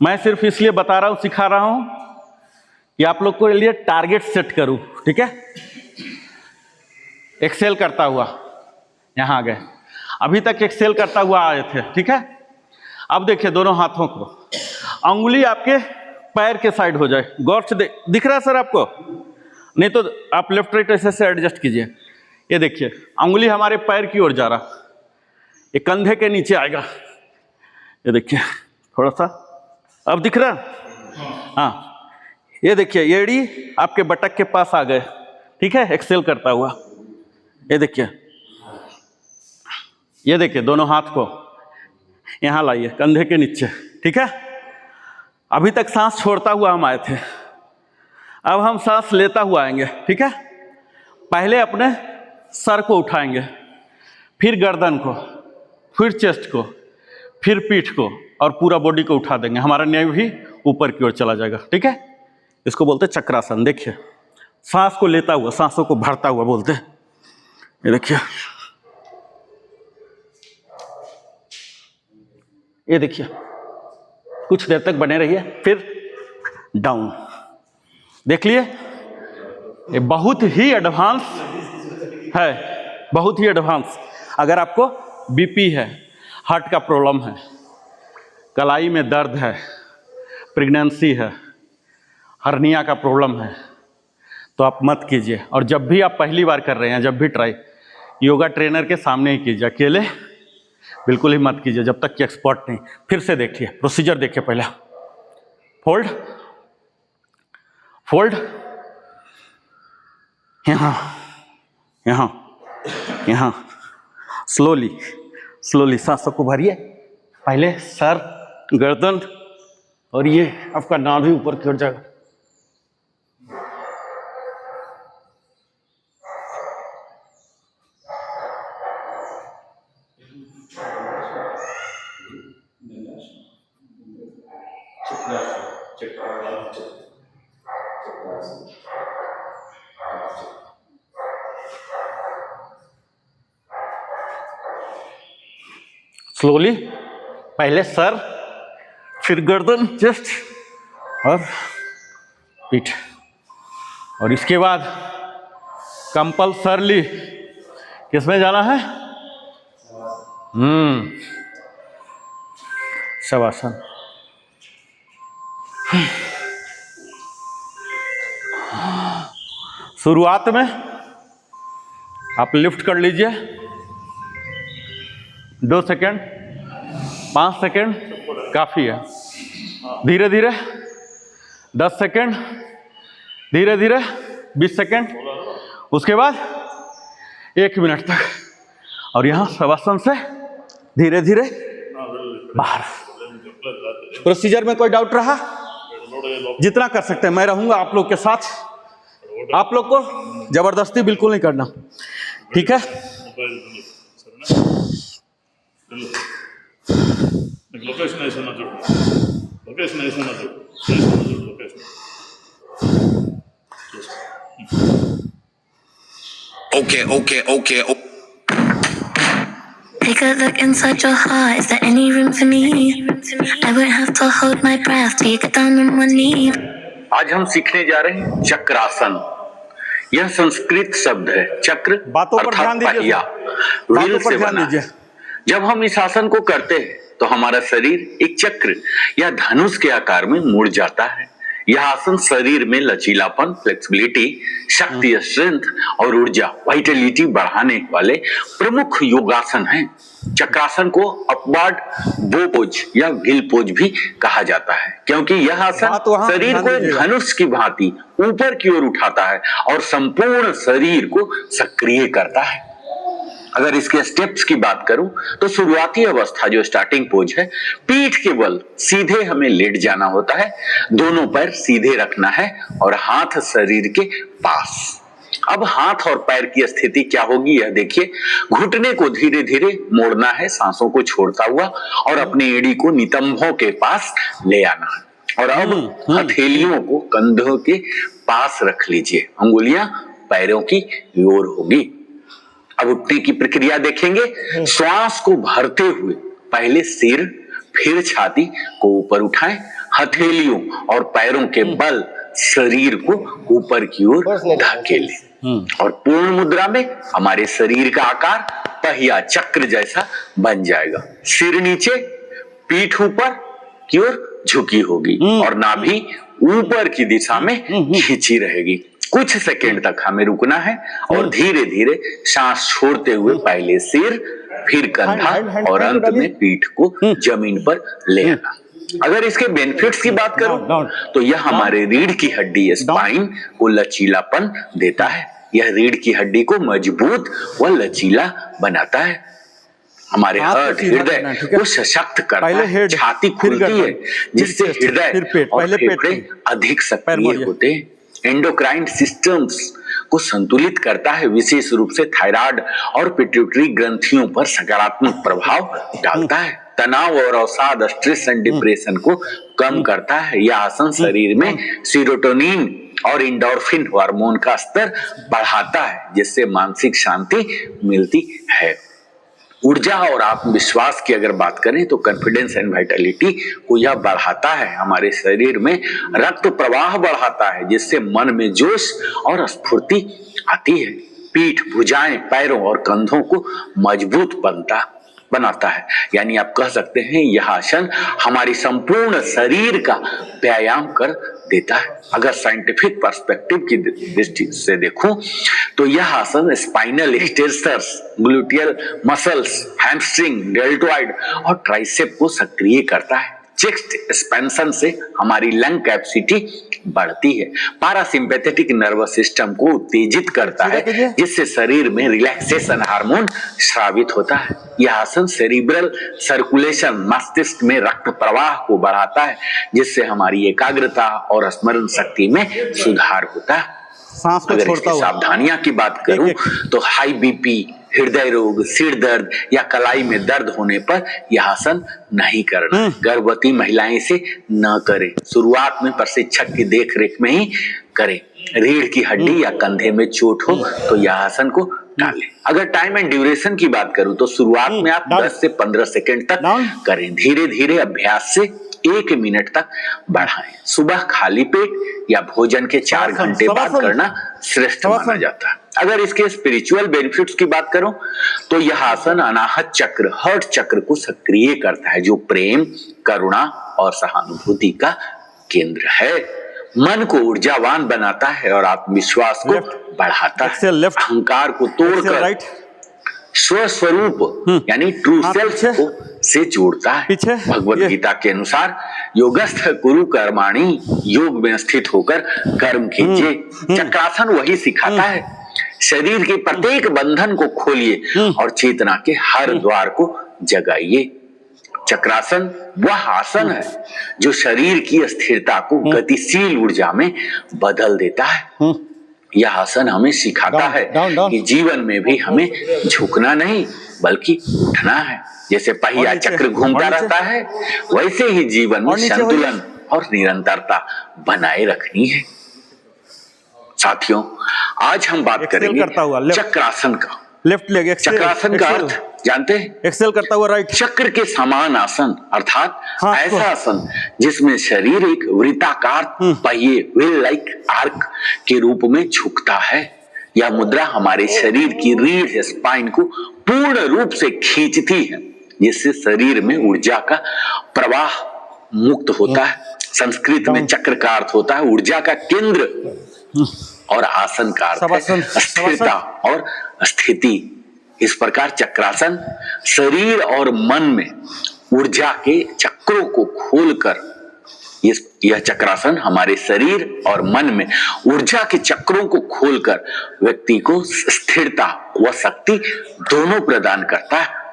मैं सिर्फ इसलिए बता रहा हूँ, सिखा रहा हूँ कि आप लोग को लिए टारगेट सेट करूँ, ठीक है। एक्सेल करता हुआ यहाँ आ गए, अभी तक एक्सेल करता हुआ आए थे, ठीक है। अब देखिए दोनों हाथों को, अंगुली आपके पैर के साइड हो जाए, गौर से दिख रहा है सर आपको, नहीं तो आप लेफ्ट राइट ऐसे से एडजस्ट कीजिए। ये देखिए अंगुली हमारे पैर की ओर जा रहा, ये कंधे के नीचे आएगा, ये देखिए थोड़ा सा, अब दिख रहा, हाँ। ये देखिए एड़ी आपके बटक के पास आ गए, ठीक है, एक्सेल करता हुआ। ये देखिए दोनों हाथ को यहाँ लाइए कंधे के नीचे, ठीक है। अभी तक सांस छोड़ता हुआ हम आए थे, अब हम सांस लेता हुआ आएंगे, ठीक है। पहले अपने सर को उठाएंगे, फिर गर्दन को, फिर चेस्ट को, फिर पीठ को, और पूरा बॉडी को उठा देंगे। हमारा नेव भी ऊपर की ओर चला जाएगा, ठीक है। इसको बोलते हैं चक्रासन। देखिए सांस को लेता हुआ, सांसों को भरता हुआ बोलते हैं। ये देखिए, ये देखिए कुछ देर तक बने रहिए, फिर डाउन। देख लिए, ये बहुत ही एडवांस है, बहुत ही एडवांस। अगर आपको बीपी है, हार्ट का प्रॉब्लम है, कलाई में दर्द है, प्रेगनेंसी है, हर्निया का प्रॉब्लम है, तो आप मत कीजिए। और जब भी आप पहली बार कर रहे हैं, जब भी ट्राई, योगा ट्रेनर के सामने ही कीजिए, अकेले बिल्कुल ही मत कीजिए जब तक कि एक्सपर्ट नहीं। फिर से देखिए, प्रोसीजर देखिए पहले, फोल्ड, फोल्ड, यहाँ यहाँ यहाँ, स्लोली स्लोली सांसों को भरिए। पहले सर, गर्दन, और ये आपका नाभि ऊपर की ओर जाएगा। स्लोली, पहले सर, फिर गर्दन, चेस्ट और पीठ, और इसके बाद कंपल्सरली किसमें जाना है, शवासन। शुरुआत में आप लिफ्ट कर लीजिए, 2 सेकेंड, 5 सेकेंड काफ़ी है। धीरे धीरे 10 सेकेंड, धीरे धीरे 20 सेकेंड, उसके बाद 1 मिनट तक, और यहाँ शवासन से धीरे धीरे बाहर। प्रोसीजर में कोई डाउट रहा? जितना कर सकते हैं, मैं रहूंगा आप लोग के साथ। आप लोग को जबरदस्ती बिल्कुल नहीं करना, ठीक है। లొకేషన్ వేసుకున్నా చూడు, లొకేషన్ వేసుకున్నా చూడు, location okay, okay, okay, okay. Take a look inside your heart. Is there any room for me? I won't have to hold my breath till you get down on one knee. आज हम सीखने जा रहे हैं चक्रासन। यह संस्कृत शब्द है। चक्र बातों पर ध्यान अर्थात दीजिए, पहिया, बातों व्हील पर से ध्यान बना दीजिए। है। जब हम इस आसन को करते हैं तो हमारा शरीर एक चक्र या धनुष के आकार में मुड़ जाता है। यह आसन शरीर में लचीलापन, फ्लेक्सिबिलिटी, शक्ति, स्ट्रेंथ और ऊर्जा, वाइटलिटी बढ़ाने वाले प्रमुख योगासन हैं। चक्रासन को अपवर्ड बो पोज या व्हील पोज भी कहा जाता है, क्योंकि यह आसन बात वहां शरीर ध्यान को एक दीजिएगा। धनुष की भांति ऊपर की ओर उठाता है और संपूर्ण शरीर को सक्रिय करता है। अगर इसके स्टेप्स की बात करूं तो शुरुआती अवस्था जो स्टार्टिंग पोज है, पीठ के बल सीधे हमें लेट जाना होता है, दोनों पैर सीधे रखना है और हाथ शरीर के पास। अब हाथ और पैर की स्थिति क्या होगी यह देखिए। घुटने को धीरे धीरे मोड़ना है, सांसों को छोड़ता हुआ, और अपनी एड़ी को नितंबों के पास ले आना है। और अब हथेलियों को कंधों के पास रख लीजिए, अंगुलियां पैरों की ओर होगी। अब उठने की प्रक्रिया देखेंगे। श्वास को भरते हुए पहले सिर, फिर छाती को ऊपर उठाएं, हथेलियों और पैरों के बल शरीर को ऊपर की ओर धकेलें और पूर्ण मुद्रा में हमारे शरीर का आकार पहिया चक्र जैसा बन जाएगा। सिर नीचे, पीठ ऊपर की ओर झुकी होगी और नाभि ऊपर की दिशा में खींची रहेगी। कुछ सेकंड तक हमें रुकना है और धीरे धीरे सांस छोड़ते हुए पहले सिर, फिर कंधा और अंत में पीठ को जमीन पर ले आना। अगर इसके बेनिफिट्स की बात करूं तो यह हमारे रीढ़ की हड्डी स्पाइन को लचीलापन देता है। यह रीढ़ की हड्डी को मजबूत व लचीला बनाता है। हमारे हार्ट, हृदय को सशक्त करता है। छाती खुलती है जिससे हृदय और फेफड़े अधिक सक्रिय होते हैं। एंडोक्राइन सिस्टम्स को संतुलित करता है, विशेष रूप से थायराइड और पिट्यूटरी ग्रंथियों पर सकारात्मक प्रभाव डालता है। तनाव और अवसाद, स्ट्रेस एंड डिप्रेशन को कम करता है। यह आसन शरीर में सीरोटोनिन और इंडोर्फिन हार्मोन का स्तर बढ़ाता है, जिससे मानसिक शांति मिलती है। ऊर्जा और आत्मविश्वास की अगर बात करें तो कॉन्फिडेंस एंड वाइटलिटी को यह बढ़ाता है। हमारे शरीर में रक्त प्रवाह बढ़ाता है, जिससे मन में जोश और स्फूर्ति आती है। पीठ, भुजाएं, पैरों और कंधों को मजबूत बनाता है। यानी आप कह सकते हैं यह आसन हमारी संपूर्ण शरीर का व्यायाम कर देता है। अगर साइंटिफिक पर्सपेक्टिव की दृष्टि से देखूं तो यह आसन spinal extensors, gluteal muscles, hamstring, deltoid और ट्राइसेप को सक्रिय करता है। चेस्ट एक्सपेंशन से हमारी लंग कैपेसिटी बढ़ती है। पारासिम्पैथेटिक नर्वस सिस्टम को उत्तेजित करता है, जिससे शरीर में रिलैक्सेशन हार्मोन स्रावित होता है। यह आसन सेरिब्रल सर्कुलेशन, मस्तिष्क में रक्त प्रवाह को बढ़ाता है, जिससे हमारी एकाग्रता और स्मरण शक्ति में सुधार होता है। अगर इसकी सावधानियां की बात करूं तो हाई बीपी, हृदय रोग, सिर दर्द या कलाई में दर्द होने पर यह आसन नहीं करना। गर्भवती महिलाएं इसे न करें। शुरुआत में प्रशिक्षक की देखरेख में ही करें। रीढ़ की हड्डी या कंधे में चोट हो तो यह आसन को टालें। अगर टाइम एंड ड्यूरेशन की बात करूं तो शुरुआत में आप 10 से 15 सेकंड तक करें। धीरे धीरे अभ्यास से 1 मिनट तक बढ़ाएं। सुबह खाली पेट या भोजन के 4 घंटे बाद करना श्रेष्ठ माना जाता है। अगर इसके स्पिरिचुअल बेनिफिट्स की बात करूं तो यह आसन अनाहत चक्र, हार्ट चक्र को सक्रिय करता है, जो प्रेम, करुणा और सहानुभूति का केंद्र है। मन को ऊर्जावान बनाता है और आत्मविश्वास को बढ़ाता है। अहंकार को तोड़कर स्वस्वरूप यानी ट्रू सेल्फ को से जोड़ता है। भगवत गीता के अनुसार योगस्थ कुरु कर्माणि, योग में स्थित होकर कर्म कीजिए। चक्रासन वही सिखाता है। शरीर के प्रत्येक बंधन को खोलिए और चेतना के हर द्वार को जगाइए। चक्रासन वह आसन है जो शरीर की स्थिरता को गतिशील ऊर्जा में बदल देता है। यह आसन हमें सिखाता है कि जीवन में भी हमें झुकना नहीं बल्कि उठना है। जैसे पहिया चक्र घूमता रहता है, वैसे ही जीवन में संतुलन और निरंतरता बनाए रखनी है। साथियों, आज हम बात एक्सेल करेंगे करता हुआ, लेफ्ट। चक्रासन का। लेफ्ट लेग एक्सेल, चक्रासन का अर्थ जानते हैं? एक्सेल करता हुआ राइट। चक्र के समान आसन अर्थात हाँ, ऐसा आसन जिसमें शरीर एक वृत्ताकार पहिए व्हील लाइक आर्क के रूप में झुकता है। यह मुद्रा हमारे शरीर की रीढ़ स्पाइन को पूर्ण रूप से खींचती है, जिससे शरीर में ऊर्जा का प्रवाह मुक्त होता है। संस्कृत में चक्र का अर्थ होता है ऊर्जा का केंद्र और आसन का अर्थ है स्थिरता और स्थिति। इस प्रकार चक्रासन शरीर और मन में ऊर्जा के चक्रों को खोलकर, यह चक्रासन हमारे शरीर और मन में ऊर्जा के चक्रों को खोलकर व्यक्ति को स्थिरता व शक्ति दोनों प्रदान करता है।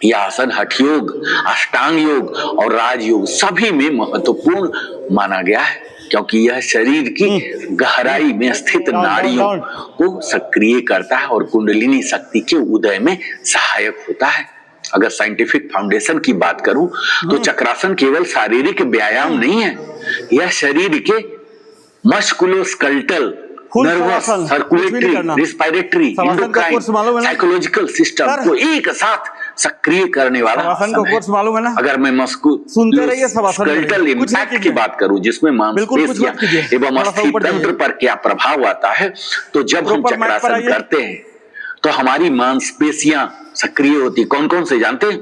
यह आसन हठ योग, अष्टांग योग और राजयोग सभी में महत्वपूर्ण माना गया है, क्योंकि यह शरीर की गहराई में स्थित नाड़ियों को सक्रिय करता है और कुंडलिनी शक्ति के उदय में सहायक होता है। अगर साइंटिफिक फाउंडेशन की बात करूं तो चक्रासन केवल शारीरिक व्यायाम नहीं है, यह शरीर के musculoskeletal, nervous, circulatory, respiratory, endocrine, psychological system को एक साथ सक्रिय करने वाला आसन को कोर्स मालूम है ना? अगर मैं मस्कुलोस्केलेटल इम्पैक्ट की बात करूं, जिसमें मांसपेशियां एवं अस्थि तंत्र पर क्या प्रभाव आता है, तो जब हम चक्रासन करते हैं तो हमारी मांसपेशियां सक्रिय होती। कौन कौन से जानते हैं?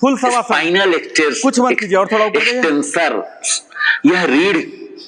फुल शवासन, स्पाइनल एक्सटेंसर, यह रीढ़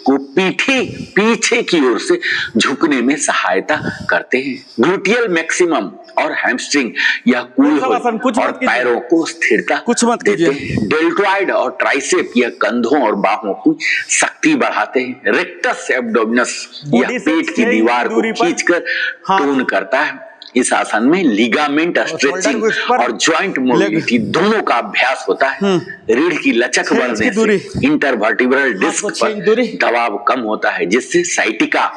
को पीछे की ओर से झुकने में सहायता करते हैं। ग्लूटियल मैक्सिमम और हैमस्ट्रिंग, यह कूल्होल और पैरों को स्थिरता देते हैं। डेल्टॉइड और ट्राइसेप, यह कंधों और बाहों की शक्ति बढ़ाते हैं। रेक्टस एब्डोमिनस, यह पेट की दीवार को खींचकर टोन करता है। इस आसन में लिगामेंट स्ट्रेचिंग और जॉइंट मोबिलिटी दोनों का अभ्यास होता है। रीढ़ की लचक बढ़ने से इंटरवर्टिब्रल डिस्क पर दबाव कम होता है, जिससे साइटिका,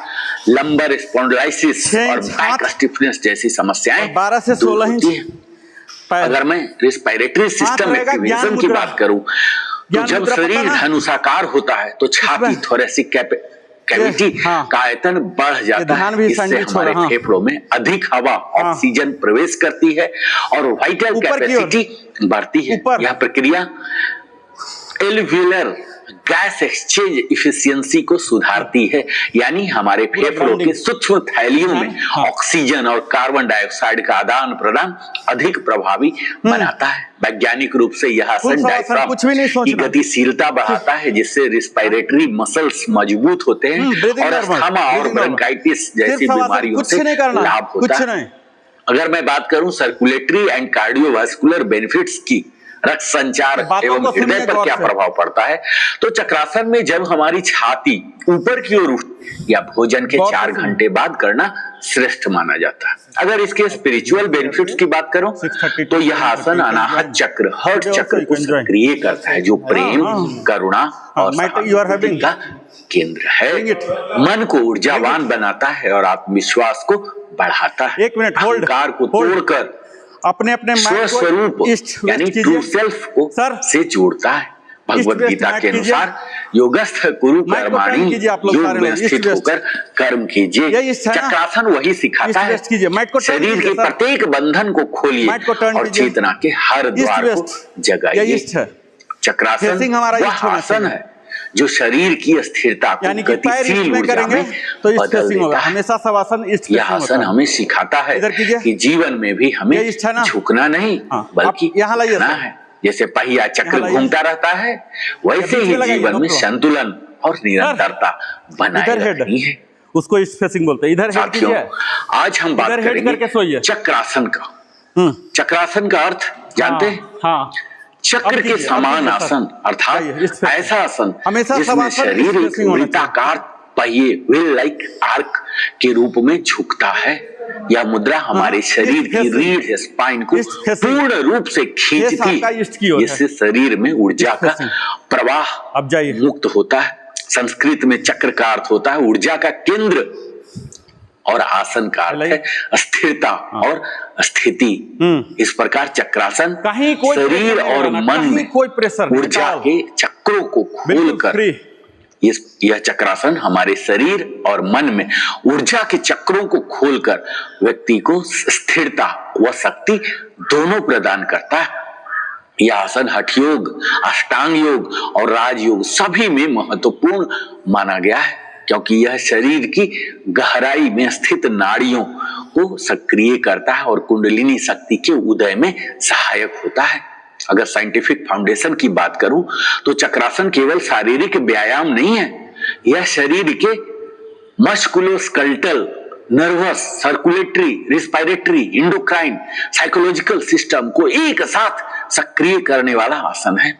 लंबर स्पॉन्डिलाइसिस और बैक स्टिफनेस जैसी समस्याएं 12 से 16 इंच। अगर मैं रेस्पिरेटरी सिस्टम एक्टिवेशन की बात करूं तो जब शरीर धनुषाकार होता है तो छाती, थोरेसिक कैविटी का आयतन बढ़ जाता है। इससे हमारे फेफड़ों में अधिक हवा, ऑक्सीजन प्रवेश करती है और वाइटल कैपेसिटी बढ़ती है। यह प्रक्रिया एल्वियोलर गैस एक्सचेंज इफिशियंसी को सुधारती है, यानी हमारे फेफड़ों के सूक्ष्म थैलियों में ऑक्सीजन और कार्बन डाइऑक्साइड का आदान प्रदान अधिक प्रभावी बनाता है। वैज्ञानिक रूप से यह आसन डायफ्राम की गतिशीलता बढ़ाता है, जिससे रेस्पिरेटरी मसल्स मजबूत होते हैं और अस्थमा और ब्रोंकाइटिस जैसी बीमारियों से लाभ होता है। अगर मैं बात करूं सर्कुलेटरी एंड कार्डियोवास्कुलर बेनिफिट्स की, रक्त संचार एवं हृदय पर क्या प्रभाव पड़ता है, तो चक्रासन में जब हमारी छाती ऊपर की ओर उठती या भोजन के 4 घंटे बाद करना श्रेष्ठ माना जाता है। अगर इसके स्पिरिचुअल बेनिफिट्स की बात करो तो यह आसन अनाहत चक्र, हर्ट चक्र को सक्रिय करता है, जो प्रेम, करुणा और सहानुभूति का केंद्र है। मन को ऊर्जावान बनाता है और आत्मविश्वास को बढ़ाता है। अहंकार को तोड़कर अपने स्वस्वरूप यानी ट्रू सेल्फ को से जोड़ता है। भगवत गीता के अनुसार योगस्थ कुरु कर्माणि, योग में स्थित होकर कर्म कीजिए। चक्रासन वही सिखाता है, शरीर के प्रत्येक बंधन को खोलिए और चेतना के हर द्वार को जगाइए। चक्रासन वह आसन है जो शरीर की स्थिरता को गतिशील ऊर्जा में बदल देता है। हमेशा शवासन यह आसन हमें सिखाता है कि जीवन में भी हमें झुकना नहीं बल्कि उठना है। जैसे पहिया चक्र घूमता रहता है, वैसे ही जीवन में संतुलन और निरंतरता बनाए रखनी है। उसको स्पेसिंग बोलते हैं। इधर साथियों, आज हम बात करेंगे चक्रासन का। चक्रासन का अर्थ जानते हैं? चक्र के समान आसन अर्थात ऐसा आसन जिसमें शरीर एक वृत्ताकार पहिए व्हील लाइक आर्क के रूप में झुकता है। यह मुद्रा हमारे शरीर की रीढ़ स्पाइन को पूर्ण रूप से खींचती है, जिससे शरीर में ऊर्जा का प्रवाह मुक्त होता है। संस्कृत में चक्र का अर्थ होता है ऊर्जा का केंद्र और आसन का अर्थ है स्थिरता और स्थिति। इस प्रकार चक्रासन शरीर और मन में ऊर्जा के चक्रों को खोलकर यह चक्रासन हमारे शरीर और मन में ऊर्जा के चक्रों को खोलकर व्यक्ति को स्थिरता व शक्ति दोनों प्रदान करता है। यह आसन हठ योग, अष्टांग योग और राजयोग सभी में महत्वपूर्ण माना गया है, क्योंकि यह शरीर की गहराई में स्थित नाड़ियों को सक्रिय करता है और कुंडलिनी शक्ति के उदय में सहायक होता है। अगर साइंटिफिक फाउंडेशन की बात करूं तो चक्रासन केवल शारीरिक व्यायाम नहीं है, यह शरीर के musculoskeletal, nervous, circulatory, respiratory, endocrine, psychological system को एक साथ सक्रिय करने वाला आसन है।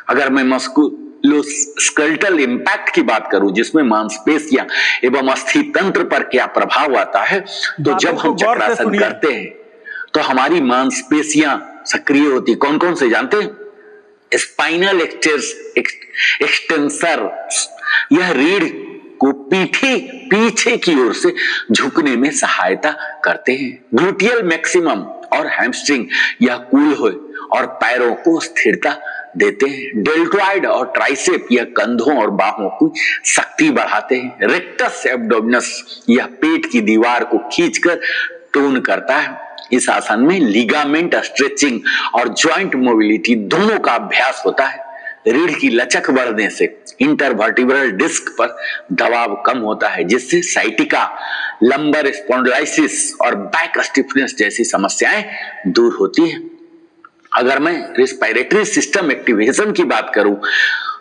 अगर मैं मस्कुलोस्केलेटल इम्पैक्ट की बात करूं, जिसमें मांसपेशियां एवं अस्थि तंत्र पर क्या प्रभाव आता है, तो जब हम चक्रासन करते हैं तो हमारी मांसपेशियां सक्रिय होती। कौन कौन से जानते हैं? स्पाइनल एक्सटेंसर, यह रीढ़ को पीछे की ओर से झुकने में सहायता करते हैं। ग्लूटियल मैक्सिमम और हैमस्ट्रिंग, यह कूल्हे और पैरों को स्थिरता देते हैं। डेल्टोइड और ट्राइसेप, यह कंधों और बाहों की शक्ति बढ़ाते हैं। रेक्टस एब्डोमिनस, यह पेट की दीवार को खींचकर टोन करता है। इस आसन में लिगामेंट स्ट्रेचिंग और जॉइंट मोबिलिटी दोनों का अभ्यास होता है। रीढ़ की लचक बढ़ने से इंटरवर्टिब्रल डिस्क पर दबाव कम होता है, जिससे साइटिका, लंबर स्पॉन्डिलाइसिस और बैक स्टिफनेस जैसी समस्याएं दूर होती हैं। अगर मैं रेस्पिरेटरी सिस्टम एक्टिवेशन की बात करूं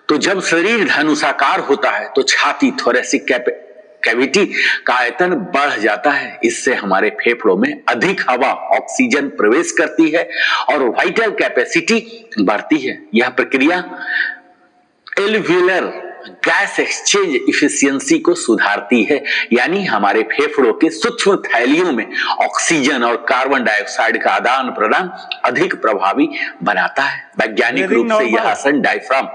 तो जब शरीर धनुषाकार होता है तो छाती, थोरेसिक कैविटी का आयतन बढ़ जाता है। इससे हमारे फेफड़ों में अधिक हवा, ऑक्सीजन प्रवेश करती है और वाइटल कैपेसिटी बढ़ती है। यह प्रक्रिया एल्वियोलर गैस एक्सचेंज इफिशियंसी को सुधारती है, यानी हमारे फेफड़ों के सूक्ष्म थैलियों में ऑक्सीजन और कार्बन डाइऑक्साइड का आदान प्रदान अधिक प्रभावी बनाता है। वैज्ञानिक रूप से यह आसन डायफ्राम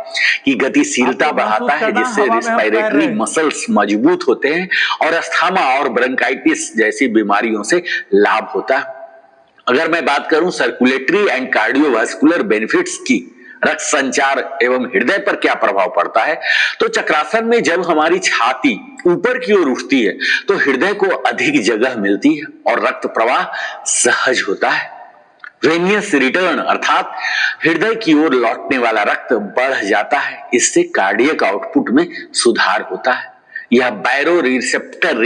की गतिशीलता बढ़ाता है, जिससे रेस्पिरेटरी मसल्स मजबूत होते हैं और अस्थमा और ब्रोंकाइटिस जैसी बीमारियों से लाभ होता है। अगर मैं बात करूं सर्कुलेटरी एंड कार्डियोवास्कुलर बेनिफिट्स की, रक्त संचार एवं हृदय पर क्या प्रभाव पड़ता है, तो चक्रासन में जब हमारी छाती ऊपर की ओर उठती है तो हृदय को अधिक जगह मिलती है और रक्त प्रवाह सहज होता है। वेनियस रिटर्न अर्थात हृदय की ओर लौटने वाला रक्त बढ़ जाता है। इससे कार्डियक आउटपुट में सुधार होता है। यह बायरो रिसेप्टर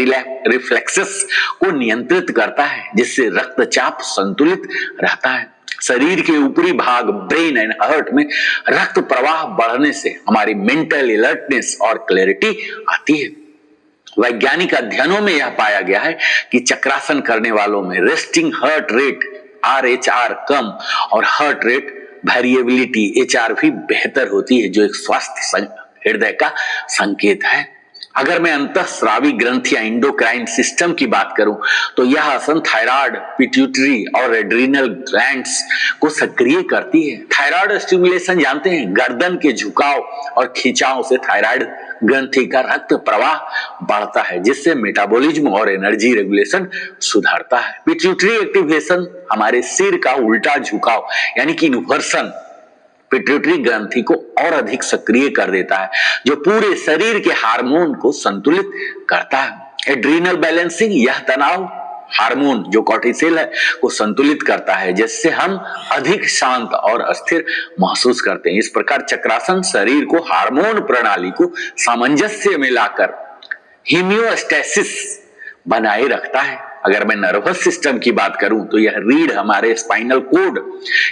रिफ्लेक्सेस को नियंत्रित करता है, जिससे रक्तचाप संतुलित रहता है। शरीर के ऊपरी भाग, ब्रेन एंड हार्ट में रक्त प्रवाह बढ़ने से हमारी मेंटल अलर्टनेस और क्लैरिटी आती है। वैज्ञानिक अध्ययनों में यह पाया गया है कि चक्रासन करने वालों में रेस्टिंग हार्ट रेट RHR कम और हार्ट रेट वेरिएबिलिटी HR भी बेहतर होती है, जो एक स्वस्थ हृदय का संकेत है। अगर मैं अंतःस्रावी ग्रंथियां, इंडोक्राइन सिस्टम की बात करूं तो यह आसन थायराइड, पिट्यूटरी और एड्रिनल ग्लैंड्स को सक्रिय करती है। थायराइड स्टिमुलेशन जानते हैं, गर्दन के झुकाव और खिंचाव से थायराइड ग्रंथि का रक्त प्रवाह बढ़ता है, जिससे मेटाबॉलिज्म और एनर्जी रेगुलेशन सुधारता है। पिट्यूटरी एक्टिवेशन हमारे सिर का उल्टा झुकाव यानी कि इन्वर्सन पिट्यूटरी ग्रंथि को और अधिक सक्रिय कर देता है, जो पूरे शरीर के हार्मोन को संतुलित करता है। एड्रिनल बैलेंसिंग, यह तनाव हार्मोन जो कॉर्टिसोल है को संतुलित करता है, जिससे हम अधिक शांत और अस्थिर महसूस करते हैं। इस प्रकार चक्रासन शरीर को हार्मोन प्रणाली को सामंजस्य में लाकर होमियोस्टेसिस बनाए रखता है। अगर मैं नर्वस सिस्टम की बात करूं तो यह रीढ़ हमारे स्पाइनल कोड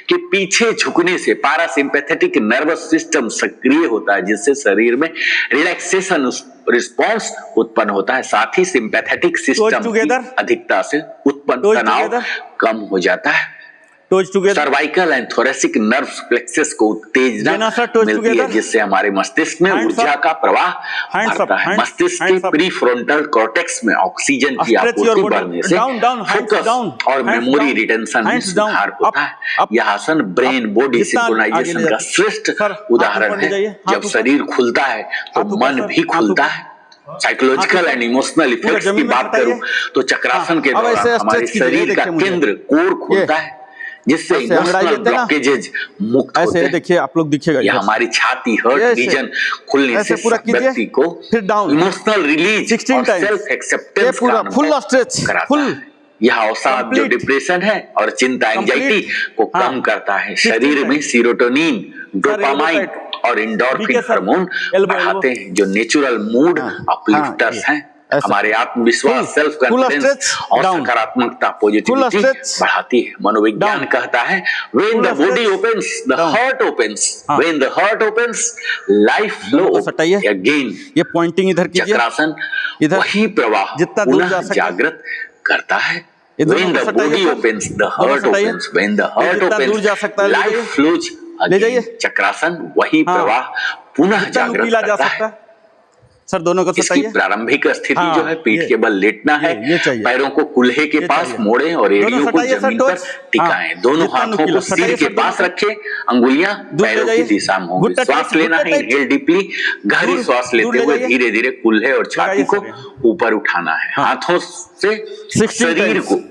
के पीछे झुकने से पैरासिम्पैथेटिक नर्वस सिस्टम सक्रिय होता है, जिससे शरीर में रिलैक्सेशन रिस्पॉन्स उत्पन्न होता है। साथ ही सिंपैथेटिक सिस्टम की अधिकता से उत्पन्न तनाव कम हो जाता है। Cervical and thoracic nerve plexus को उत्तेजना मिलती है, जिससे हमारे मस्तिष्क में ऊर्जा का प्रवाह बढ़ता है। मस्तिष्क के प्रीफ्रंटल कॉर्टेक्स में ऑक्सीजन की आपूर्ति बढ़ने से फोकस और मेमोरी रिटेंशन में सुधार होता है। यह आसन ब्रेन बॉडी सिंक्रोनाइजेशन का श्रेष्ठ उदाहरण है। जब शरीर खुलता है तो मन भी खुलता है। साइकोलॉजिकल एंड इमोशनल इफेक्ट्स की बात करूं तो चक्रासन के दौरान हमारे शरीर का केंद्र कोर खुलता है, जिससे ऐसे अंगड़ाई इमोशनल देते ना। ब्लॉकेजेज मुक्त होते ऐसे हैं। देखिए आप लोग दिखेगा यह इधर। हमारी छाती हर्ट ऐसे। रीजन खुलने ऐसे से पूरा कीजिए, व्यक्ति को फिर डाउन। इमोशनल रिलीज 16 और टाइम्स। सेल्फ ये एक्सेप्टेंस पूरा का फुल अनुभव स्ट्रेच, कराता फुल है। यह अवसाद जो कंप्लीट, डिप्रेशन है और चिंता एंजाइटी कंप्लीट, को हाँ, कम करता है। 16 शरीर में टाइम्स। सीरोटोनिन, डोपामाइन एल्बो और एंडोर्फिन बीके सर, हार्मोन एल्बो, बढ़ाते हैं जो नेचुरल मूड हाँ, अपलिफ्टर्स हाँ, हैं। ऐसे। हमारे आत्मविश्वास, full, self full confidence stretch, और डाउन। सकारात्मकता, फुल पॉजिटिविटी स्ट्रेच, बढ़ाती है। मनोविज्ञान डाउन। कहता है when full the body stretch, opens the down. heart opens, हाँ। when the heart opens life दोनों को flow सटाइए। again। ये पॉइंटिंग इधर कीजिए, चक्रासन इधर वही प्रवाह जितना दूर जा पुनः सकता है। जागृत करता है। ये दोनों when को the सटाइए body sir. opens the दोनों heart सटाइए। opens, when the ये heart जितना दूर opens जा सकता है ले life जाइए। flows ले जाइए। again। चक्रासन वही हाँ। प्रवाह पुनः जितना जागृत नुकीला जा करता सकता है। है सर, दोनों को इसकी सटाइए। प्रारंभिक स्थिति हाँ, जो है पीठ ये- के बल लेटना है। ये चाहिए। पैरों को कुल्हे के ये पास चाहिए। मोड़ें और दोनों एड़ियों को सटाइए सर, जमीन पर टोच। टिकाएं। हाँ, दोनों जितना हाथों नुकीला, को सिर सटाइए के सर, दोनों पास को। रखें, अंगुलियां दूर ले पैरों की जाइए। दिशा में होंगी। घुटना श्वास टाइट, लेना घुटना है, टाइट। इनहेल डीपली, गहरी दूर- श्वास दूर लेते ले हुए जाइए। धीरे धीरे कुल्हे और छाती लगाइए को सर यहाँ। ऊपर उठाना है। हाँ। हाथों से 16 शरीर टाइम्स। को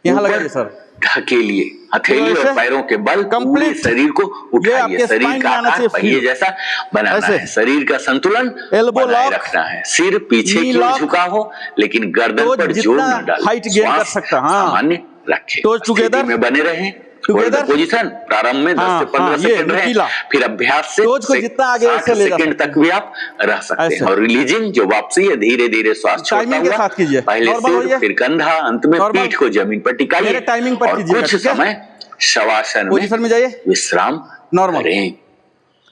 यहाँ ऊपर लगाइए सर। ढकेलिए। हथेली ऐसे? और पैरों के बल पूरे Complete। शरीर को ये उठाइए। आपके शरीर spine का में आना आकार चाहिए, पहिए feel। जैसा बनाना ऐसे। है। शरीर का संतुलन Elbow बनाए lock, रखना है। सिर पीछे knee की ओर lock, झुका हो लेकिन गर्दन टोज पर जोर जितना न डालें। height gain कर श्वास सकता, हाँ। सामान्य रखें। टोज स्थिति together, में बने रहें। together। पोजीशन प्रारंभ में 10 हाँ, से 15 हाँ, ये सेकंड रहें। नुकीला। फिर अभ्यास से टोज को जितना आगे 60 ऐसे ले जा सेकंड सकते तक भी आप रह सकते हैं। ऐसे। और रिलीजिंग जो वापसी है, धीरे धीरे श्वास छोड़ता टाइमिंग के हुआ साथ कीजिए। पहले नॉर्मल सिर, होइए। फिर कंधा, अंत में नॉर्मल। पीठ को जमीन पर टिकाइए मेरे टाइमिंग पर और कीजिएगा, कुछ ठीक है? समय शवासन पोजीशन में जाइए। विश्राम नॉर्मल। करें।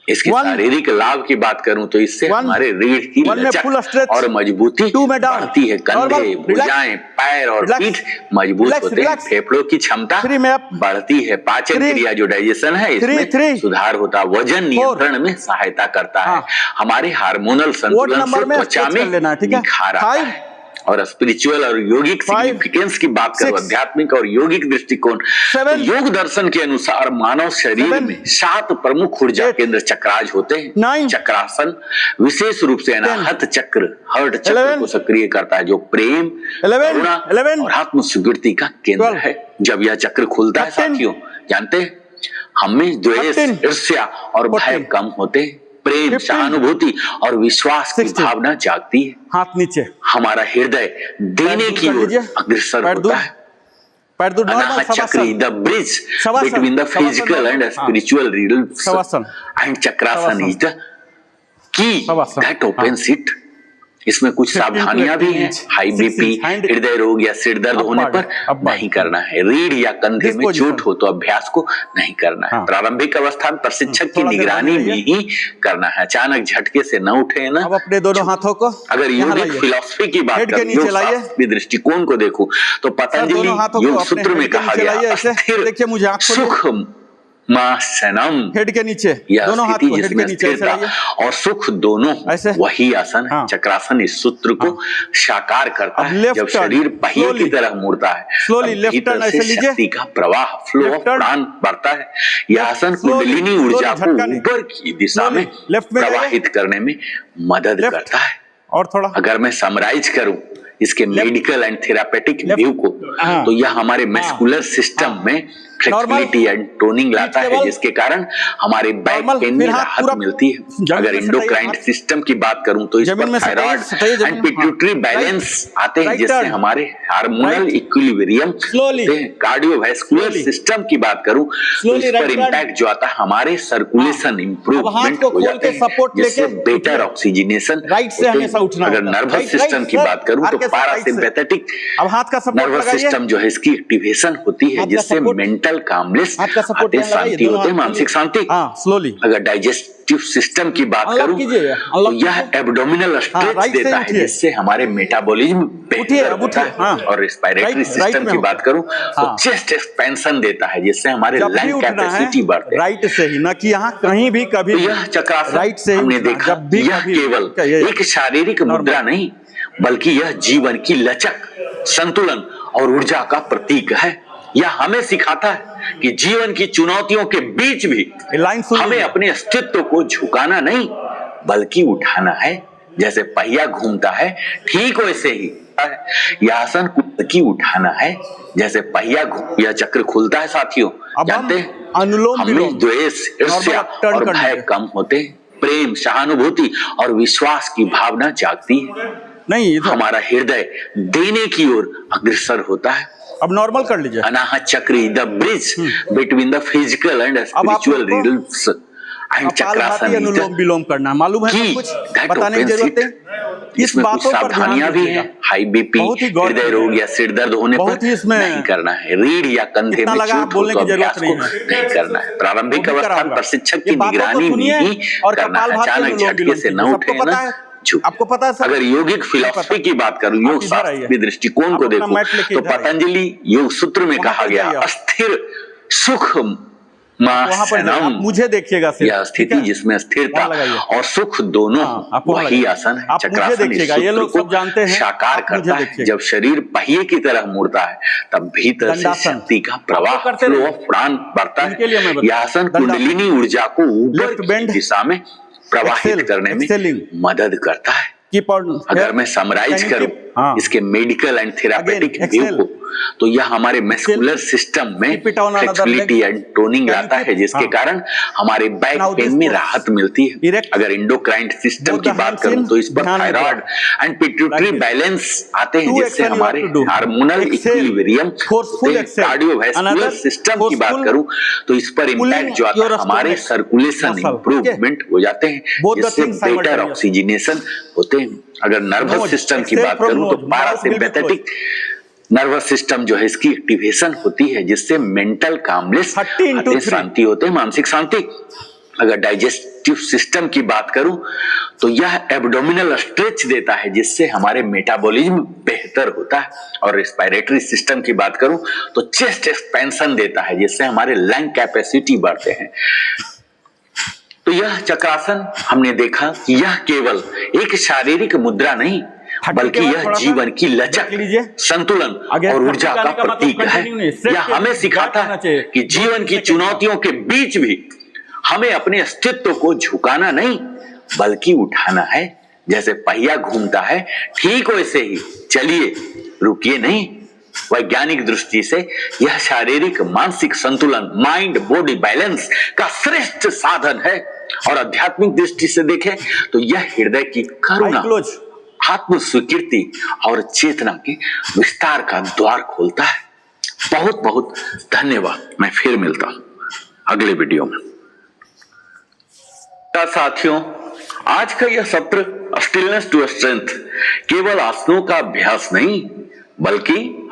इसके One- शारीरिक लाभ की बात करूं तो इससे One- हमारे रीढ़ की One में लचक full stretch, और मजबूती 2 में down, बढ़ती है। कंधे, Normal, relax, भुजाएं, पैर और relax, पीठ मजबूत relax, होते हैं। relax, फेफड़ों की क्षमता 3 में up, बढ़ती है। पाचन 3, क्रिया जो डाइजेशन है इसमें 3, सुधार होता है। वजन नियंत्रण में सहायता करता है। हाँ। हमारे हार्मोनल वोट संतुलन नंबर से में त्वचा stretch में कर लेना है, ठीक है? निखार आता 5, है। और स्पिरिचुअल और योगिक 5, सिग्निफिकेंस की बात करूं, 6, आध्यात्मिक और योगिक दृष्टिकोण, तो 7, योग दर्शन के अनुसार मानव शरीर 7, में 7 प्रमुख ऊर्जा 8, केंद्र चक्राज होते हैं। 9, चक्रासन विशेष रूप से अनाहत चक्र, हर्ट चक्र 11, को सक्रिय करता है जो प्रेम, 11, करुणा 11, और आत्म स्वीकृति का केंद्र 12, है। जब यह चक्र खुलता है 13, साथियों, जानते हैं हमें द्वेष, 13, ईर्ष्या और भय 14, कम होते हैं। प्रेम, 15, सहानुभूति और विश्वास की 16, भावना जागती है। हाथ नीचे। हमारा हृदय देने दूर की कर ओर लीजिए। अग्रसर पैर होता दूर। है। पैर दूर, normal Anahata chakra shavasana. The bridge shavasana, between the shavasana physical and हाँ। Spiritual realms shavasana. And chakrasana shavasana. Is the key shavasana, that opens it. इसमें कुछ 15 to सावधानियां भी 18 हैं। inch, high 6 BP, inch, hand हृदय रोग या सिर दर्द होने upward, पर upward। नहीं करना है। रीढ़ या कंधे This में position। चोट हो तो अभ्यास को नहीं करना है। हाँ। प्रारंभिक अवस्था में प्रशिक्षक की थोड़ा देर निगरानी बने में रहिए। ही करना है। अचानक झटके से न उठे ना। अब अपने दोनों हाथों को अगर यहाँ योगिक लाइए। फिलॉसफी की बात हेड के करें, नीचे योग लाइए। शास्त्र दृष्टिकोण को देखूं तो पतंजलि दोनों हाथों को योग अपने सूत्र में हेड के कहा नीचे लाइए गया ऐसे। अस्थिर देखिए मुझे आँख खोलिए। सुख मासनम, हेड के नीचे, यह दोनों हाथ स्थिति को हेड जिसमें के नीचे ऐसे स्थिरता लाइए। और सुख दोनों ऐसे। वही आसन है। हाँ। चक्रासन इस सूत्र को साकार करता अब है। लेफ्ट जब टर्न, शरीर पहिए slowly, की तरह मुड़ता है slowly तब लेफ्ट भीतर टर्न से ऐसे लीजिए। शक्ति का प्रवाह, फ्लो लेफ्ट ऑफ टर्न। प्राण बढ़ता है। यह आसन slowly, कुंडलिनी slowly, ऊर्जा को झटका नहीं। ऊपर की दिशा slowly, में लेफ्ट में जाइए। प्रवाहित करने में मदद लेफ्ट। करता है। और थोड़ा अगर मैं समराइज करूं इसके medical and therapeutic left. View को, हाँ। तो यह हमारे मस्कुलर सिस्टम में फ्लेक्सिबिलिटी एंड टोनिंग लाता पीठ है, के बल। जिसके कारण हमारे बैक नॉर्मल, पेन में फिर हाथ राहत पूरा मिलती है। जमीन अगर में एंडोक्राइन सटाइए, सिस्टम की बात करूं तो इस जमीन पर में सटाइए, थायराइड सटाइए जमीन एंड में। पिट्यूटरी हाँ। बैलेंस आते हैं, राइट जिससे टर्न। हमारे हार्मोनल राइट। Equilibrium Slowly। होते हैं। Cardiovascular Slowly। सिस्टम की बात करूं तो Slowly, इस पर राइट टर्न। इंपैक्ट जो आता है हमारे सर्कुलेशन अब हाथ इंप्रूवमेंट को हो खोल जाते के सपोर्ट हैं, जिससे लेके बेटर उठिए। ऑक्सीजनेशन राइट से हमेशा उठना अगर होता है। नर्वस राइट, सिस्टम राइट, की सर। बात करूं आर तो के साथ राइट से। पैरासिम्पैथेटिक अब हाथ का सपोर्ट नर्वस लगाइए। सिस्टम जो है इसकी एक्टिवेशन होती है, हाथ का जिससे सपोर्ट। मेंटल कामनेस हाथ का सपोर्ट आते हैं, यहाँ लगाइए, शांति दोनों होते हैं, हाथ मानसिक शांति। हाँ, स्लोली। अगर डाइजेस्टिव सिस्टम की बात Unlock करूं कीजिए, तो unlock यह कीजिए। एब्डोमिनल स्ट्रेच राइट से देता है, उठिए। जिससे हमारे मेटाबॉलिज्म उठिए, बेहतर अब होता उठिए, है। हाँ। और रेस्पिरेटरी राइट सिस्टम में की होगा। बात करूं तो हाँ। चेस्ट एक्सपेंशन देता है, जिससे हमारे जब भी लंग उठना है कैपेसिटी बढ़ते हैं। राइट से ही, ना कि यहाँ कहीं भी कभी तो भी। यह चक्रासन राइट से ही हमने उठना, देखा, जब भी यह कभी केवल ये- एक शारीरिक मुद्रा नहीं बल्कि यह जीवन की लचक, संतुलन और ऊर्जा का प्रतीक है। यह हमें सिखाता है कि जीवन की चुनौतियों के बीच भी लाइन सुन हमें लीजिए। अपने अस्तित्व को झुकाना नहीं बल्कि उठाना है। जैसे पहिया घूमता है ठीक वैसे ही यह आसन कुंडकी उठाना है, जैसे पहिया यह चक्र खुलता है साथियों। अब जानते हम हैं अनुलोम हमें विलोम द्वेष, ईर्ष्या टर्न और कर भय लीजिए। कम होते, प्रेम, सहानुभूति और विश्वास की भावना जागती है, नहीं इधर हमारा हृदय देने की ओर अग्रसर होता है। अब नॉर्मल कर लीजिए। अनाहत चक्र the bridge between the physical and spiritual आपको रिडल्स एंड कपालभाति चक्रासन अनुलोम विलोम करना है। मालूम है सब कुछ, बताने की जरूरत है। इस इसमें कुछ बातों पर ध्यान सावधानियां भी दीजिएगा। हैं। हाई बीपी, बहुत ही गौर हृदय रोग या सिर दर्द होने बहुत पर ही इसमें नहीं करना है। रीढ़ या कंधे इतना में लगा चोट हो बोलने तो की जरूरत अभ्यास को नहीं है। नहीं करना है। प्रारंभिक वो भी अवस्था कराऊंगा। प्रशिक्षक ये की बातों को निगरानी सुनिए में ही और करना है। कपालभाति अचानक अनुलोम झटके विलोम से न कीजिए। उठे सबको पता ना है? झुक। आपको पता है सर? अगर योगिक फिलॉसफी की बात करूं, योग इधर शास्त्र आइए। के दृष्टिकोण आप को अपना देखो मैट लेके तो इधर आइए। पतंजलि योग सूत्र में वहां कहा पर गया जाइए आप। अस्थिर सुख वहां पर जाइए। आप मुझे देखिएगा सिर्फ, यह ठीक स्थिति है? जिसमें स्थिरता वहां लगाइए। और सुख दोनों हाँ, आप वहां वही लगाइए। आसन है। आप मुझे चक्रासन इस देखिएगा, ये सूत्र लोग सब जानते को हैं। साकार आप मुझे करता है। देखिएगा। जब शरीर पहिए की तरह मुड़ता है तब भीतर से दंडासन। शक्ति का प्रवाह, आपको करते फ्लो रहिए। ऑफ प्राण बढ़ता इनके लिए मैं है। बता- यह आसन दंडासन। कुंडलिनी ऊर्जा को ऊपर लेफ्ट की बेंड, दिशा में प्रवाहित एक्सेल, करने में एक्सेलिंग। मदद करता है। कीप ऑन अगर मैं समराइज करूं हाँ। इसके medical and therapeutic Again, view excel. को, तो यह हमारे मस्कुलर सिस्टम में Keep it on another flexibility leg. And toning Can you लाता keep- है, जिसके हाँ। कारण हमारे बैक Now पेन this में pose. राहत मिलती है। Erect. अगर इंडोक्राइन सिस्टम Both की the बात hands करूं in, तो इस पर ध्यान में thyroid and pituitary Like this. Balance आते हैं, Two जिससे action you हमारे have to do. Hormonal Exhale. Equilibrium Forceful exhale. Cardiovascular Another system की बात forceful करूं तो इस पर pulling इम्पैक्ट जो आता your है, हमारे stomach सर्कुलेशन muscle. इंप्रूवमेंट हो जाते हैं, Both the जिससे things बेटर simultaneous. ऑक्सीजनेशन होते हैं। अगर नर्वस Nose, सिस्टम की exhale बात from करूं तो nose. Mouth will be parasympathetic nervous system जो है इसकी एक्टिवेशन होती है, जिससे मेंटल कामनेस 30 into 3. शांति होते हैं, मानसिक शांति। अगर डाइजेस्टिव सिस्टम की बात करूं तो यह एब्डोमिनल स्ट्रेच देता है, जिससे हमारे मेटाबॉलिज्म बेहतर होता है। और रेस्पिरेटरी सिस्टम की बात करूं तो चेस्ट एक्सपेंशन देता है, जिससे हमारे लंग कैपेसिटी बढ़ते हैं। तो यह चक्रासन हमने देखा कि यह केवल एक शारीरिक मुद्रा नहीं, बल्कि यह जीवन की लचक, संतुलन और ऊर्जा का प्रतीक है। यह हमें सिखाता है कि जीवन की चुनौतियों के बीच भी हमें अपने अस्तित्व को झुकाना नहीं, बल्कि उठाना है। जैसे पहिया घूमता है ठीक वैसे ही चलिए, रुकिए नहीं। वैज्ञानिक दृष्टि से यह शारीरिक मानसिक संतुलन, माइंड बॉडी बैलेंस का श्रेष्ठ साधन है। और आध्यात्मिक दृष्टि से देखें तो यह हृदय की करुणा, आत्म स्वीकृति और चेतना के विस्तार का द्वार खोलता है। बहुत बहुत धन्यवाद। मैं फिर मिलता हूं अगले वीडियो में। साथियों, आज का यह सत्र स्टिलनेस टू स्ट्रेंथ केवल आसनों का अभ्यास नहीं, बल्कि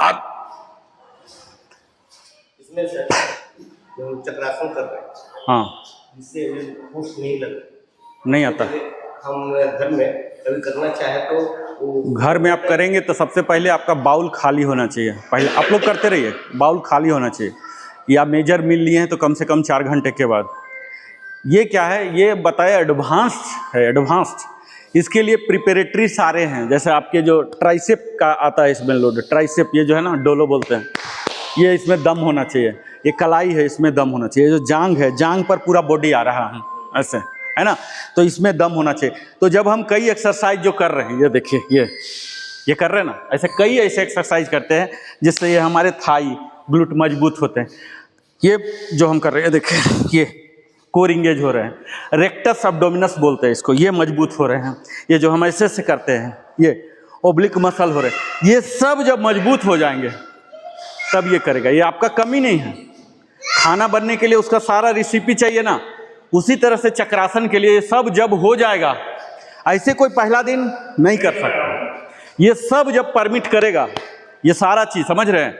इसमें सर जो चक्रासन कर रहे हैं, हाँ जिससे होश नहीं लग नहीं आता। हम घर में कभी करना चाहे तो वो घर में आप करेंगे तो सबसे पहले आपका बाउल खाली होना चाहिए। पहले आप लोग करते रहिए, बाउल खाली होना चाहिए। या मेजर मिल लिए हैं तो कम से कम 4 घंटे के बाद। ये क्या है, ये बताया एडवांस्ड है, एडवांस्ड। इसके लिए प्रिपरेटरी सारे हैं। जैसे आपके जो ट्राइसेप का आता है इसमें लोड, ट्राइसेप ये जो है ना डोलो बोलते हैं, ये इसमें दम होना चाहिए। ये कलाई है, इसमें दम होना चाहिए। जो जांग है, जांग पर पूरा बॉडी आ रहा है ऐसे, है ना, तो इसमें दम होना चाहिए। तो जब हम कई एक्सरसाइज जो कर रहे हैं, ये देखिए ये कर रहे हैं ना, ऐसे कई ऐसे एक्सरसाइज करते हैं जिससे ये हमारे थाई ग्लूट मजबूत होते हैं। ये जो हम कर रहे हैं देखिए, ये कोर इंगेज हो रहे हैं, रेक्टस एब्डोमिनस बोलते हैं इसको, ये मजबूत हो रहे हैं। ये जो हम ऐसे से करते हैं, ये ओब्लिक मसल हो रहे हैं, ये सब जब मजबूत हो जाएंगे तब ये करेगा। ये आपका कमी नहीं है। खाना बनने के लिए उसका सारा रेसिपी चाहिए ना, उसी तरह से चक्रासन के लिए सब जब हो जाएगा, ऐसे कोई पहला दिन नहीं कर सकता। ये सब जब परमिट करेगा, ये सारा चीज़ समझ रहे हैं,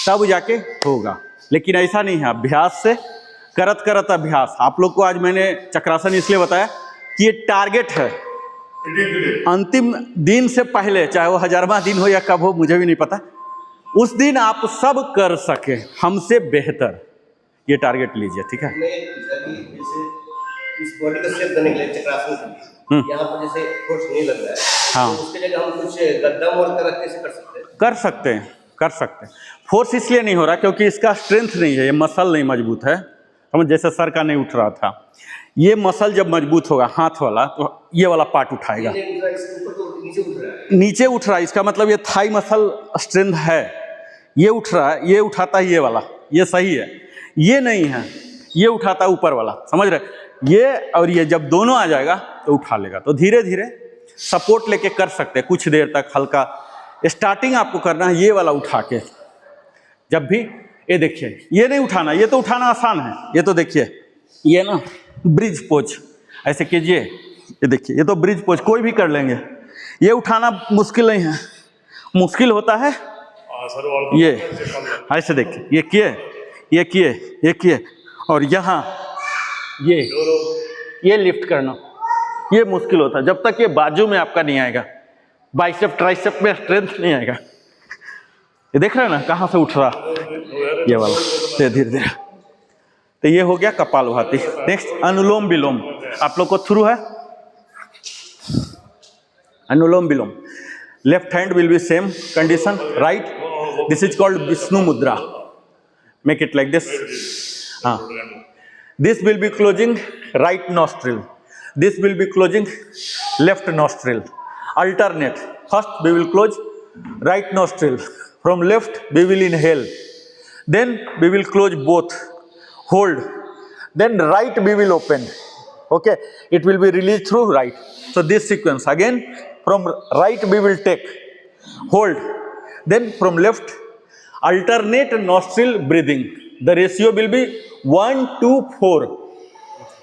तब जाके होगा। लेकिन ऐसा नहीं है, अभ्यास से करत करत अभ्यास। आप लोग को आज मैंने चक्रासन इसलिए बताया कि ये टारगेट है। अंतिम दिन से पहले, चाहे वो 1000वां दिन हो या कब हो मुझे भी नहीं पता, उस दिन आप सब कर सके हमसे बेहतर, ये टारगेट लीजिए, ठीक है। मैं जैसे इस बॉडी को सेट करने के लिए चक्रासन के लिए यहाँ पर जैसे फोर्स नहीं लग रहा है, हाँ। तो उसके जगह हम कुछ गद्दा मोड़ कर कैसे कर सकते हैं? कर सकते हैं, कर सकते हैं। फोर्स इसलिए नहीं हो रहा क्योंकि इसका स्ट्रेंथ नहीं है, ये मसल नहीं मजबूत है, समझ, जैसे सर का नहीं उठ रहा था। ये मसल जब मजबूत होगा हाथ वाला, तो ये वाला पार्ट उठाएगा। इसके ऊपर तो नीचे उठ रहा है। नीचे उठ रहा है, इसका मतलब ये थाई मसल स्ट्रेंथ है। ये उठ रहा है, ये उठाता है ये वाला, ये सही है। ये नहीं है, ये उठाता है ऊपर वाला, समझ रहे? ये और ये जब दोनों आ जाएगा तो उठा लेगा। तो धीरे धीरे सपोर्ट लेके कर सकते हैं कुछ देर तक। हल्का स्टार्टिंग आपको करना है ये वाला उठा के। जब भी ये देखिए, ये नहीं उठाना, ये तो उठाना आसान है। ये तो देखिए, ये ना ब्रिज पोज ऐसे कीजिए। ये देखिए, ये तो ब्रिज पोज कोई भी कर लेंगे। ये उठाना मुश्किल नहीं है, मुश्किल होता है ये ऐसे देखिए, ये किए, ये किए, ये किए, और यहाँ ये लिफ्ट करना, ये मुश्किल होता है जब तक ये बाजू में आपका नहीं आएगा, बाइसेप ट्राइसेप में स्ट्रेंथ नहीं आएगा। ये देख रहे हैं ना कहाँ से उठ रहा, ये वाला धीरे धीरे। तो ये हो गया कपालभाति। नेक्स्ट अनुलोम विलोम, आप लोग को थ्रू है Anulom Vilom. Left hand will be same condition, right, this is called Vishnu mudra. Make it like this. हाँ, this will be closing right nostril, this will be closing left nostril, alternate. First we will close right nostril, from left we will inhale, then we will close both, hold, then right we will open. Okay, it will be released through right. So this sequence again, from right we will take, hold, then from left alternate nostril breathing. The ratio will be 1:4.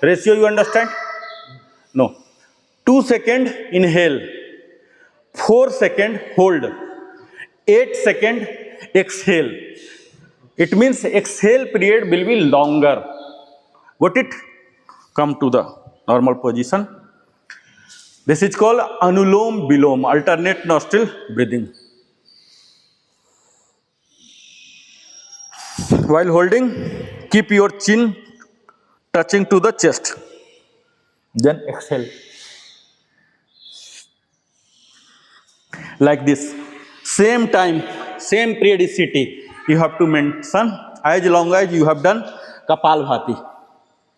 Ratio you understand? No. 2 second inhale, 4 second hold, 8 second exhale. It means exhale period will be longer. Got it? Come to the normal position. This is called Anulom Vilom, alternate nostril breathing. While holding, keep your chin touching to the chest. Then exhale. Like this. Same time, same periodicity you have to mention as long as you have done Kapalbhati.